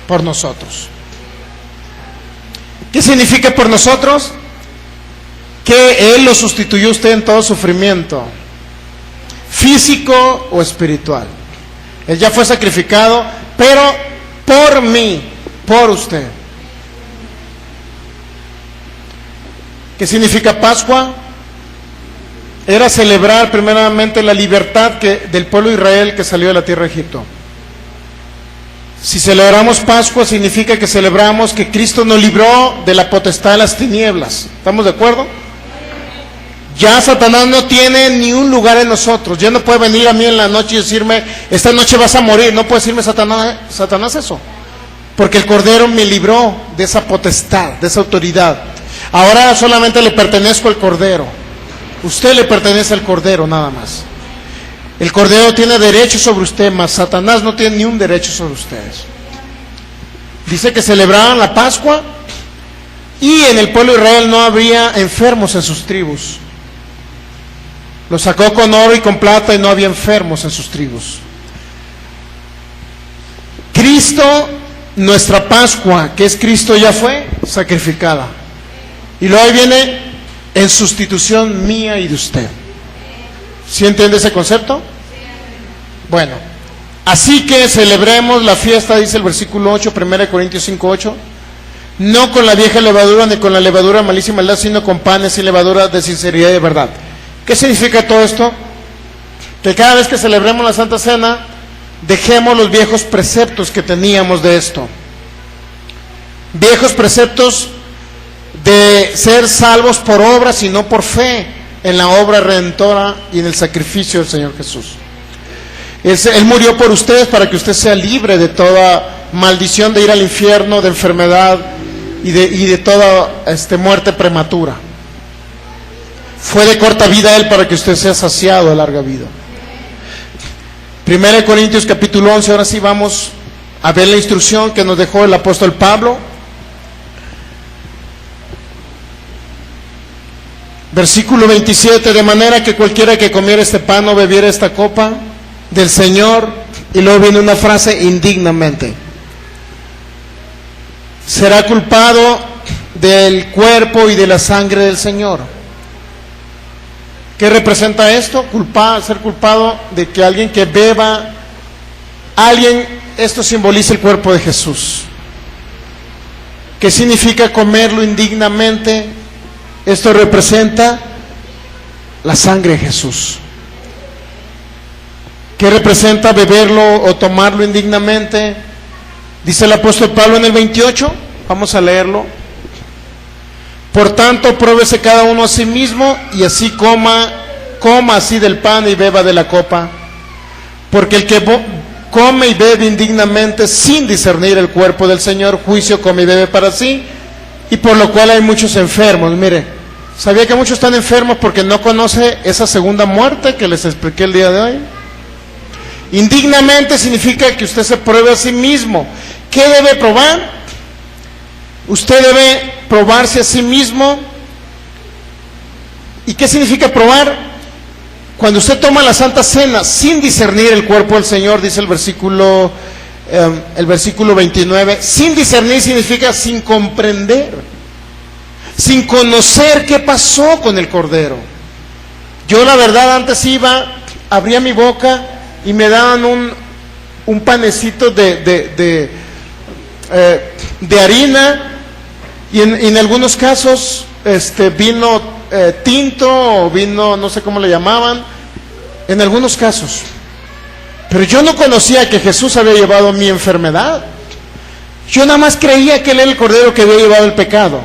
por nosotros. ¿Qué significa por nosotros? Que Él lo sustituyó usted en todo sufrimiento, físico o espiritual. Él ya fue sacrificado, pero por mí, por usted. ¿Qué significa Pascua? Era celebrar primeramente la libertad del pueblo de Israel que salió de la tierra de Egipto. Si celebramos Pascua, significa que celebramos que Cristo nos libró de la potestad de las tinieblas. ¿Estamos de acuerdo? Ya Satanás no tiene ni un lugar en nosotros. Ya no puede venir a mí en la noche y decirme, esta noche vas a morir. No puede decirme Satanás eso, porque el Cordero me libró de esa potestad, de esa autoridad. Ahora solamente le pertenezco al Cordero. Usted le pertenece al Cordero nada más. El Cordero tiene derecho sobre usted, mas Satanás no tiene ni un derecho sobre ustedes. Dice que celebraban la Pascua y en el pueblo de Israel no había enfermos en sus tribus. Lo sacó con oro y con plata y no había enfermos en sus tribus. Cristo, nuestra Pascua, que es Cristo, ya fue sacrificada. Y luego ahí viene en sustitución mía y de usted. ¿Sí entiende ese concepto? Bueno, así que celebremos la fiesta, dice el versículo 8, 1 Corintios 5:8, no con la vieja levadura ni con la levadura malísima, sino con panes y levadura de sinceridad y de verdad. ¿Qué significa todo esto? Que cada vez que celebremos la Santa Cena, dejemos los viejos preceptos que teníamos de esto. Viejos preceptos de ser salvos por obras y no por fe en la obra redentora y en el sacrificio del Señor Jesús. Él murió por ustedes para que usted sea libre de toda maldición de ir al infierno, de enfermedad y de toda muerte prematura. Fue de corta vida Él para que usted sea saciado de larga vida. 1 Corintios capítulo 11, ahora sí vamos a ver la instrucción que nos dejó el apóstol Pablo. Versículo 27, de manera que cualquiera que comiera este pan o bebiera esta copa del Señor, y luego viene una frase, indignamente, será culpado del cuerpo y de la sangre del Señor. ¿Qué representa esto? Ser culpado de que alguien que beba, esto simboliza el cuerpo de Jesús. ¿Qué significa comerlo indignamente? Esto representa la sangre de Jesús. ¿Qué representa beberlo o tomarlo indignamente? Dice el apóstol Pablo en el 28, vamos a leerlo. Por tanto, pruébese cada uno a sí mismo y así coma así del pan y beba de la copa. Porque el que come y bebe indignamente sin discernir el cuerpo del Señor, juicio come y bebe para sí, y por lo cual hay muchos enfermos. Mire, ¿sabía que muchos están enfermos porque no conoce esa segunda muerte que les expliqué el día de hoy? Indignamente significa que usted se pruebe a sí mismo. ¿Qué debe probar? Usted debe probarse a sí mismo. ¿Y qué significa probar? Cuando usted toma la Santa Cena sin discernir el cuerpo del Señor, dice el versículo 29, sin discernir significa sin comprender, sin conocer qué pasó con el Cordero. Yo la verdad antes abría mi boca y me daban un panecito de harina y en algunos casos vino tinto o vino, no sé cómo le llamaban, en algunos casos. Pero yo no conocía que Jesús había llevado mi enfermedad. Yo nada más creía que Él era el Cordero que había llevado el pecado.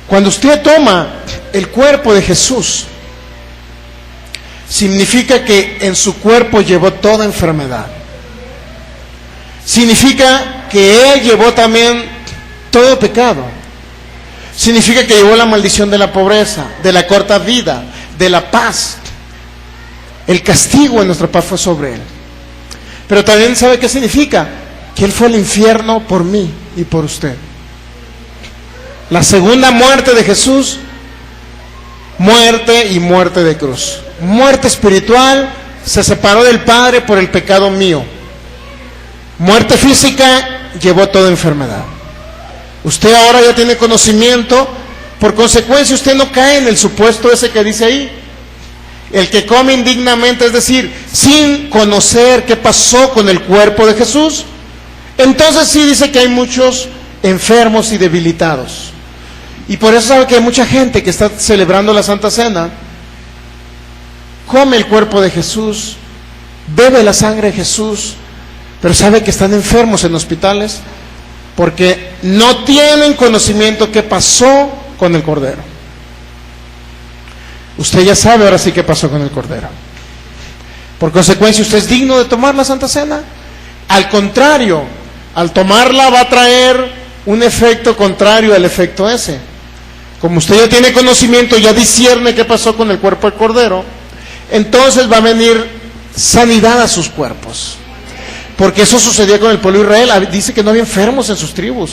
Cuando usted toma el cuerpo de Jesús, significa que en su cuerpo llevó toda enfermedad. Significa que Él llevó también todo pecado. Significa que llevó la maldición de la pobreza, de la corta vida, de la paz. El castigo en nuestra paz fue sobre Él. Pero también ¿sabe qué significa? Que Él fue al infierno por mí y por usted. La segunda muerte de Jesús, muerte y muerte de cruz. Muerte espiritual, se separó del Padre por el pecado mío. Muerte física, llevó toda enfermedad. Usted ahora ya tiene conocimiento, por consecuencia usted no cae en el supuesto ese que dice ahí. El que come indignamente, es decir, sin conocer qué pasó con el cuerpo de Jesús, entonces sí dice que hay muchos enfermos y debilitados. Y por eso sabe que hay mucha gente que está celebrando la Santa Cena, come el cuerpo de Jesús, bebe la sangre de Jesús, pero sabe que están enfermos en hospitales porque no tienen conocimiento qué pasó con el Cordero. Usted ya sabe ahora sí qué pasó con el Cordero. Por consecuencia, usted es digno de tomar la Santa Cena. Al contrario, al tomarla va a traer un efecto contrario al efecto ese. Como usted ya tiene conocimiento, ya discierne qué pasó con el cuerpo del Cordero, entonces va a venir sanidad a sus cuerpos. Porque eso sucedía con el pueblo de Israel. Dice que no había enfermos en sus tribus.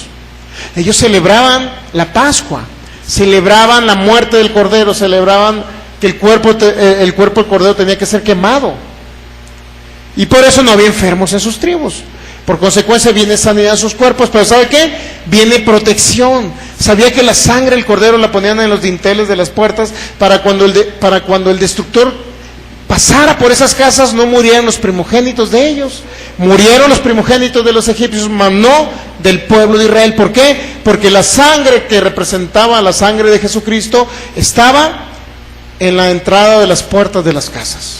Ellos celebraban la Pascua, celebraban la muerte del Cordero, celebraban que el cuerpo del Cordero tenía que ser quemado. Y por eso no había enfermos en sus tribus. Por consecuencia viene sanidad en sus cuerpos, pero ¿sabe qué? Viene protección. Sabía que la sangre del cordero la ponían en los dinteles de las puertas para cuando el destructor pasara por esas casas no murieran los primogénitos de ellos. Murieron los primogénitos de los egipcios, mas no del pueblo de Israel. ¿Por qué? Porque la sangre que representaba la sangre de Jesucristo estaba en la entrada de las puertas de las casas.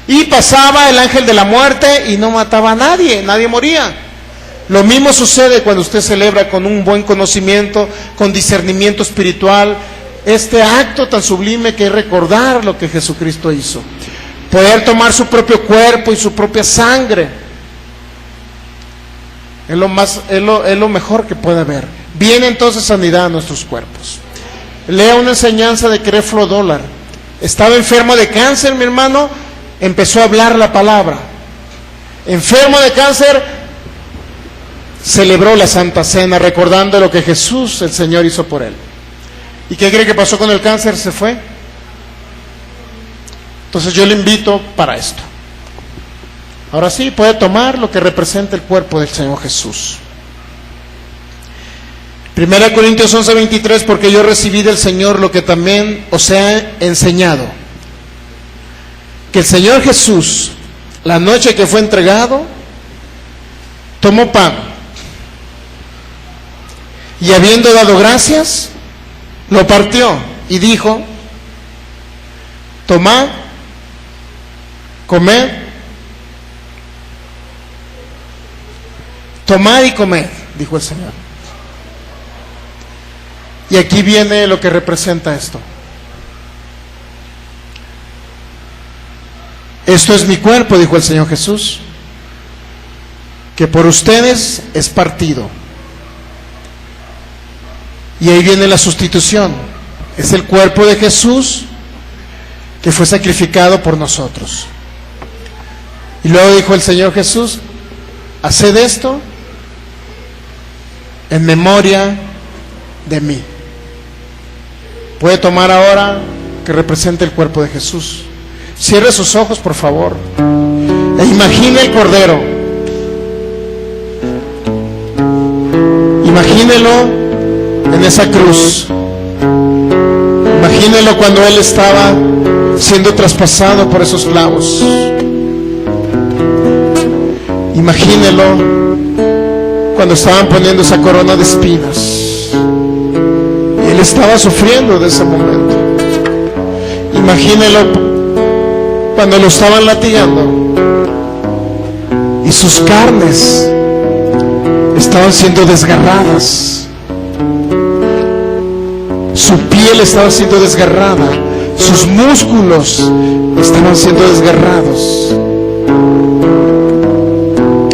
Y pasaba el ángel de la muerte y no mataba a nadie, nadie moría. Lo mismo sucede cuando usted celebra con un buen conocimiento, con discernimiento espiritual, este acto tan sublime que es recordar lo que Jesucristo hizo. Poder tomar su propio cuerpo y su propia sangre es lo mejor que puede haber. Viene entonces sanidad a nuestros cuerpos. Lea una enseñanza de Creflo Dollar. Estaba enfermo de cáncer, mi hermano, empezó a hablar la palabra. Enfermo de cáncer, celebró la Santa Cena recordando lo que Jesús, el Señor, hizo por él. ¿Y qué cree que pasó con el cáncer? Se fue. Entonces yo le invito para esto. Ahora sí, puede tomar lo que representa el cuerpo del Señor Jesús. 1 Corintios 11:23, porque yo recibí del Señor lo que también os he enseñado. Que el Señor Jesús, la noche que fue entregado, tomó pan. Y habiendo dado gracias, lo partió y dijo: tomad, comed, tomad y comed, dijo el Señor. Y aquí viene lo que representa esto. Esto es mi cuerpo, dijo el Señor Jesús, que por ustedes es partido. Y ahí viene la sustitución. Es el cuerpo de Jesús que fue sacrificado por nosotros. Y luego dijo el Señor Jesús: haced esto en memoria de mí. Puede tomar ahora que representa el cuerpo de Jesús. Cierre sus ojos, por favor, e imagine el Cordero. Imagínelo en esa cruz. Imagínelo cuando Él estaba siendo traspasado por esos clavos. Imagínelo cuando estaban poniendo esa corona de espinas. Y Él estaba sufriendo de ese momento. Imagínelo cuando lo estaban latigando y sus carnes estaban siendo desgarradas. Su piel estaba siendo desgarrada, sus músculos estaban siendo desgarrados.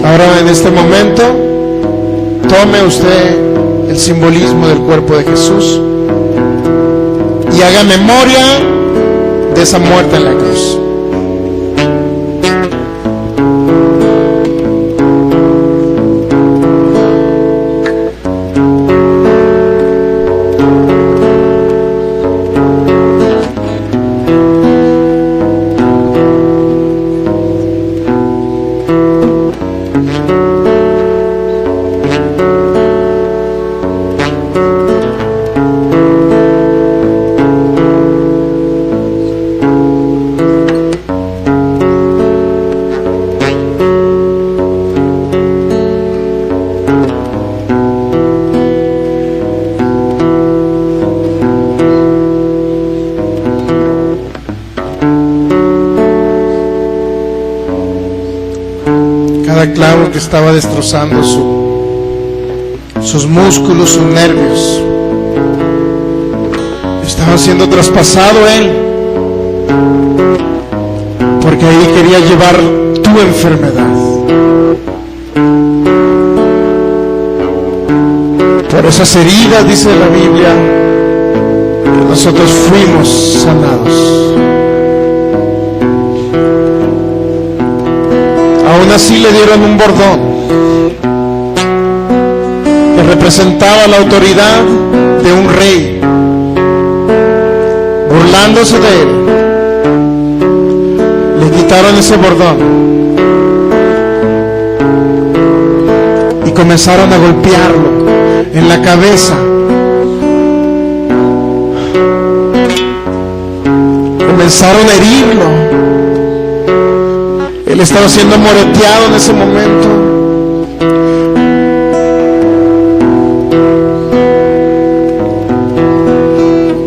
Ahora, en este momento, tome usted el simbolismo del cuerpo de Jesús y haga memoria de esa muerte en la cruz. Clavo que estaba destrozando sus músculos, sus nervios, estaba siendo traspasado Él, porque ahí quería llevar tu enfermedad. Por esas heridas, dice la Biblia, nosotros fuimos sanados. Aún así le dieron un bordón que representaba la autoridad de un rey. Burlándose de él, le quitaron ese bordón y comenzaron a golpearlo en la cabeza. Comenzaron a herirlo. Él estaba siendo moreteado en ese momento.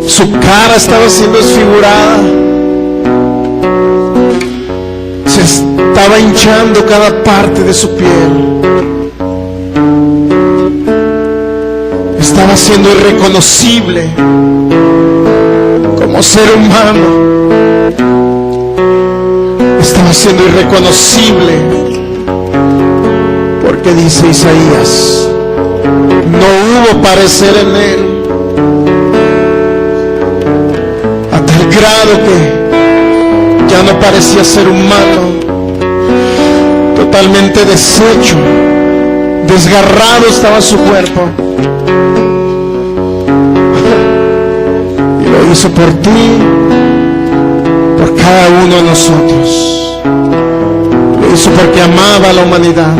Su cara estaba siendo desfigurada. Se estaba hinchando cada parte de su piel. Estaba siendo irreconocible como ser humano. Estaba siendo irreconocible, porque dice Isaías, no hubo parecer en él, a tal grado que ya no parecía ser humano, totalmente deshecho, desgarrado estaba su cuerpo. Y lo hizo por ti, por cada uno de nosotros. Lo hizo porque amaba a la humanidad.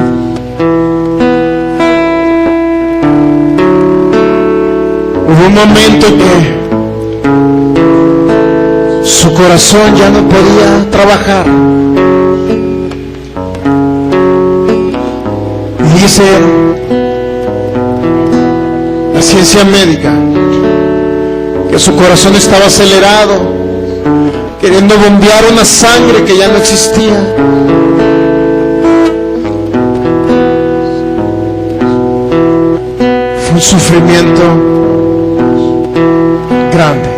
Hubo un momento que su corazón ya no podía trabajar. Y dice la ciencia médica que su corazón estaba acelerado, queriendo bombear una sangre que ya no existía. Fue un sufrimiento grande.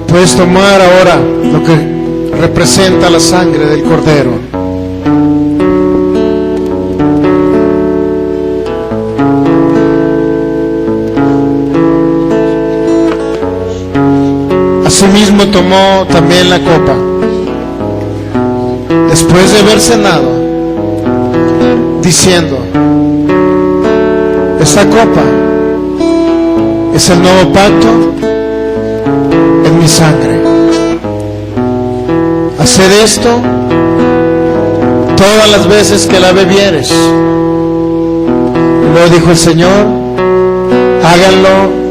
Puedes tomar ahora lo que representa la sangre del Cordero. Asimismo tomó también la copa, después de haber cenado, diciendo, esta copa es el nuevo pacto en mi sangre. Haced esto todas las veces que la bebieres. Luego dijo el Señor, háganlo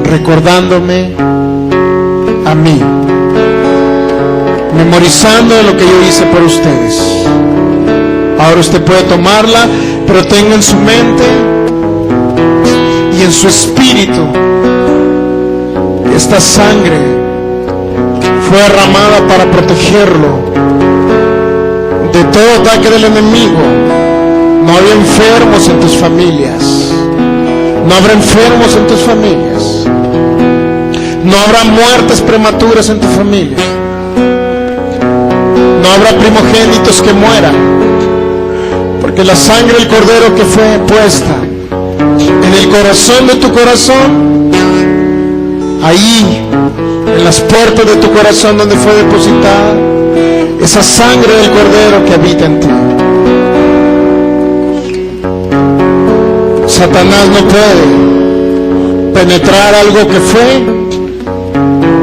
recordándome a mí, memorizando lo que yo hice por ustedes. Ahora usted puede tomarla, pero tenga en su mente y en su espíritu que esta sangre fue derramada para protegerlo de todo ataque del enemigo. No había enfermos en tus familias, no habrá enfermos en tus familias, no habrá muertes prematuras en tu familia, no habrá primogénitos que mueran, porque la sangre del Cordero que fue puesta en el corazón de tu corazón, ahí en las puertas de tu corazón donde fue depositada esa sangre del Cordero que habita en ti, Satanás no puede penetrar algo que fue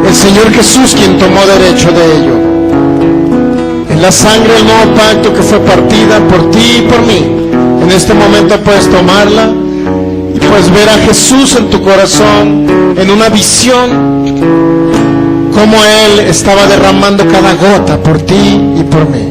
el Señor Jesús quien tomó derecho de ello. En la sangre del nuevo pacto que fue partida por ti y por mí, en este momento puedes tomarla y puedes ver a Jesús en tu corazón, en una visión, como Él estaba derramando cada gota por ti y por mí.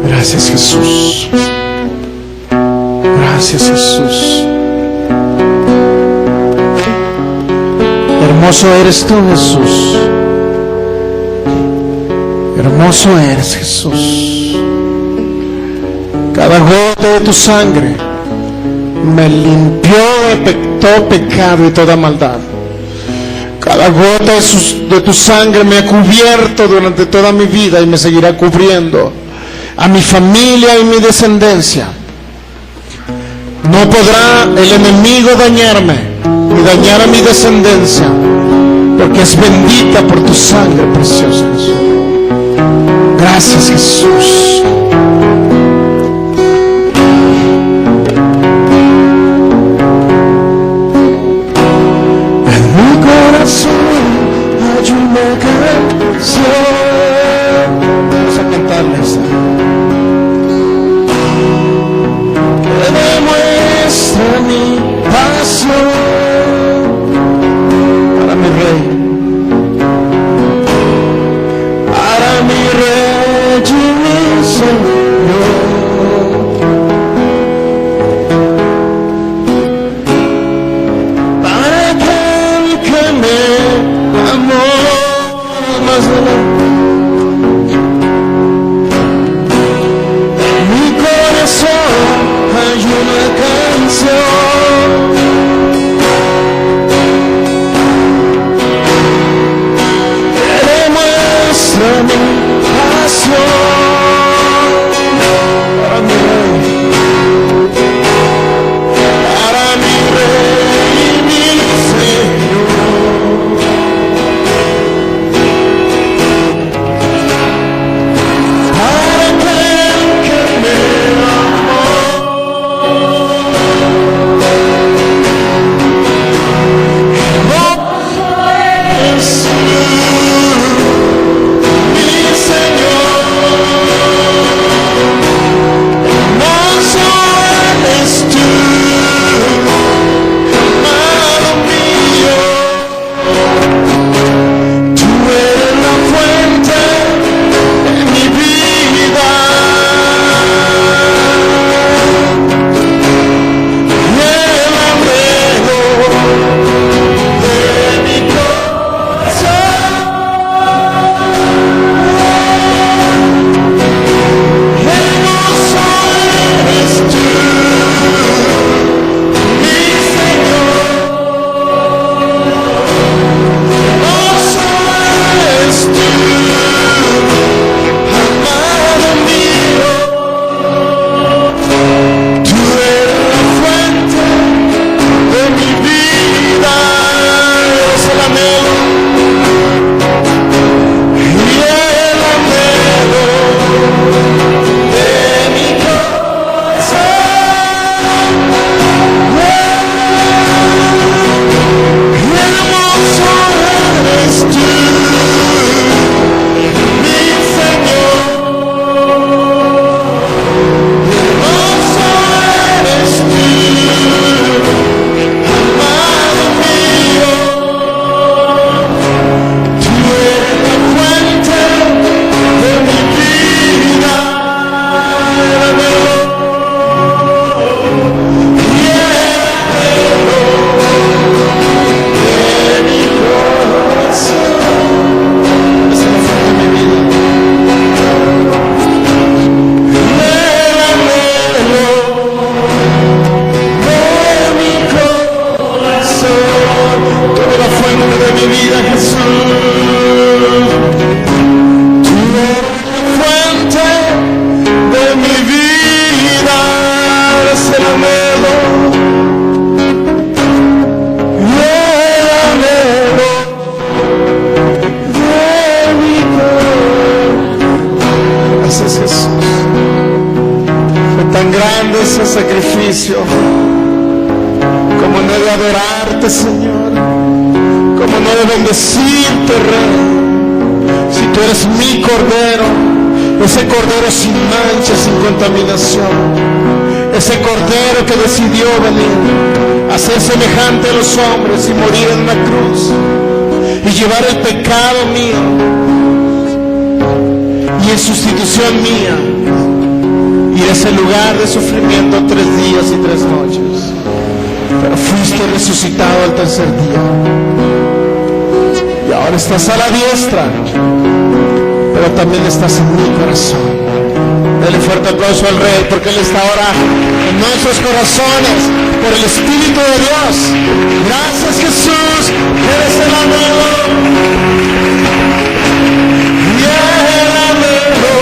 Gracias Jesús, gracias Jesús. Hermoso eres tú, Jesús, hermoso eres Jesús. Cada gota de tu sangre me limpió de todo pecado y toda maldad. Cada gota de tu sangre me ha cubierto durante toda mi vida y me seguirá cubriendo a mi familia y mi descendencia. No podrá el enemigo dañarme y dañar a mi descendencia, porque es bendita por tu sangre preciosa, Jesús. Gracias, Jesús. En mi corazón hay una canción. Vamos a cantarles. Que demuestra mi pasión para mi Rey. Para mi Rey y mi Señor. Para aquel que me amó más de la mi corazón hay una canción que demuestra mi pasión para mi Rey y mi Señor. Para aquel que me amó es mi Señor. Hermoso eres tú, amado mío. Tú eres la fuente de mi vida y el anhelo de mi corazón. Hermoso eres tú, mi Señor. Hermoso eres tú, amado mío. Tú eres la fuente de mi vida, es el anhelo y el anhelo de mi corazón. Hermoso eres tú, mi Señor. Hermoso eres tú, amado mío. Tú eres la fuente de mi vida, el anhelo y el anhelo de mi corazón. Es la fuente de mi vida. El anhelo de mi corazón. Tú eres la fuente de mi vida, Jesús. Tú eres la fuente de mi vida, eres el anhelo y el anhelo de mi corazón. Gracias, Jesús. Fue tan grande ese sacrificio, como no he de adorarte, Señor, como no he de bendecirte, Rey, si tú eres mi Cordero, ese Cordero sin mancha, sin contaminación, ese Cordero que decidió venir a ser semejante a los hombres y morir en una cruz y llevar el pecado mío y en sustitución mía ir a ese lugar de sufrimiento 3 días y 3 noches, pero fuiste resucitado al tercer día y ahora estás a la diestra, pero también estás en mi corazón. Dale fuerte aplauso al Rey, porque Él está ahora en nuestros corazones por el Espíritu de Dios. Gracias, Jesús, eres el anhelo y el anhelo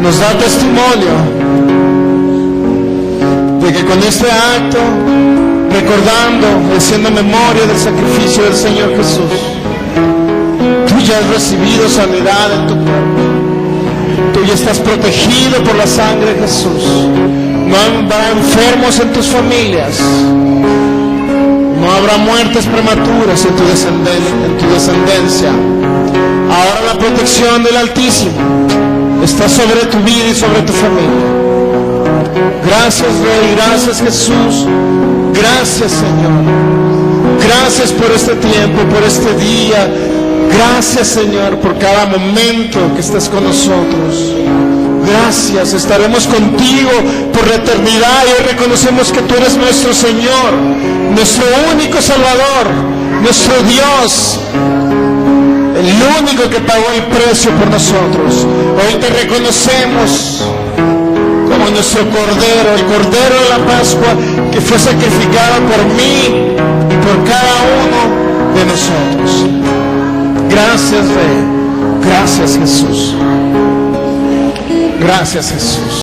nos da testimonio de que con este acto, recordando, haciendo memoria del sacrificio del Señor Jesús, tú ya has recibido sanidad en tu cuerpo. Tú ya estás protegido por la sangre de Jesús. No habrá enfermos en tus familias. No habrá muertes prematuras en tu descendencia. Ahora la protección del Altísimo está sobre tu vida y sobre tu familia. Gracias, Rey, gracias, Jesús. Gracias, Señor. Gracias por este tiempo, por este día. Gracias, Señor, por cada momento que estás con nosotros. Gracias, estaremos contigo por la eternidad y hoy reconocemos que tú eres nuestro Señor, nuestro único Salvador, nuestro Dios, el único que pagó el precio por nosotros. Hoy te reconocemos como nuestro Cordero, el Cordero de la Pascua que fue sacrificado por mí y por cada uno de nosotros. Gracias, Rey. Gracias, Jesús. Gracias, Jesús.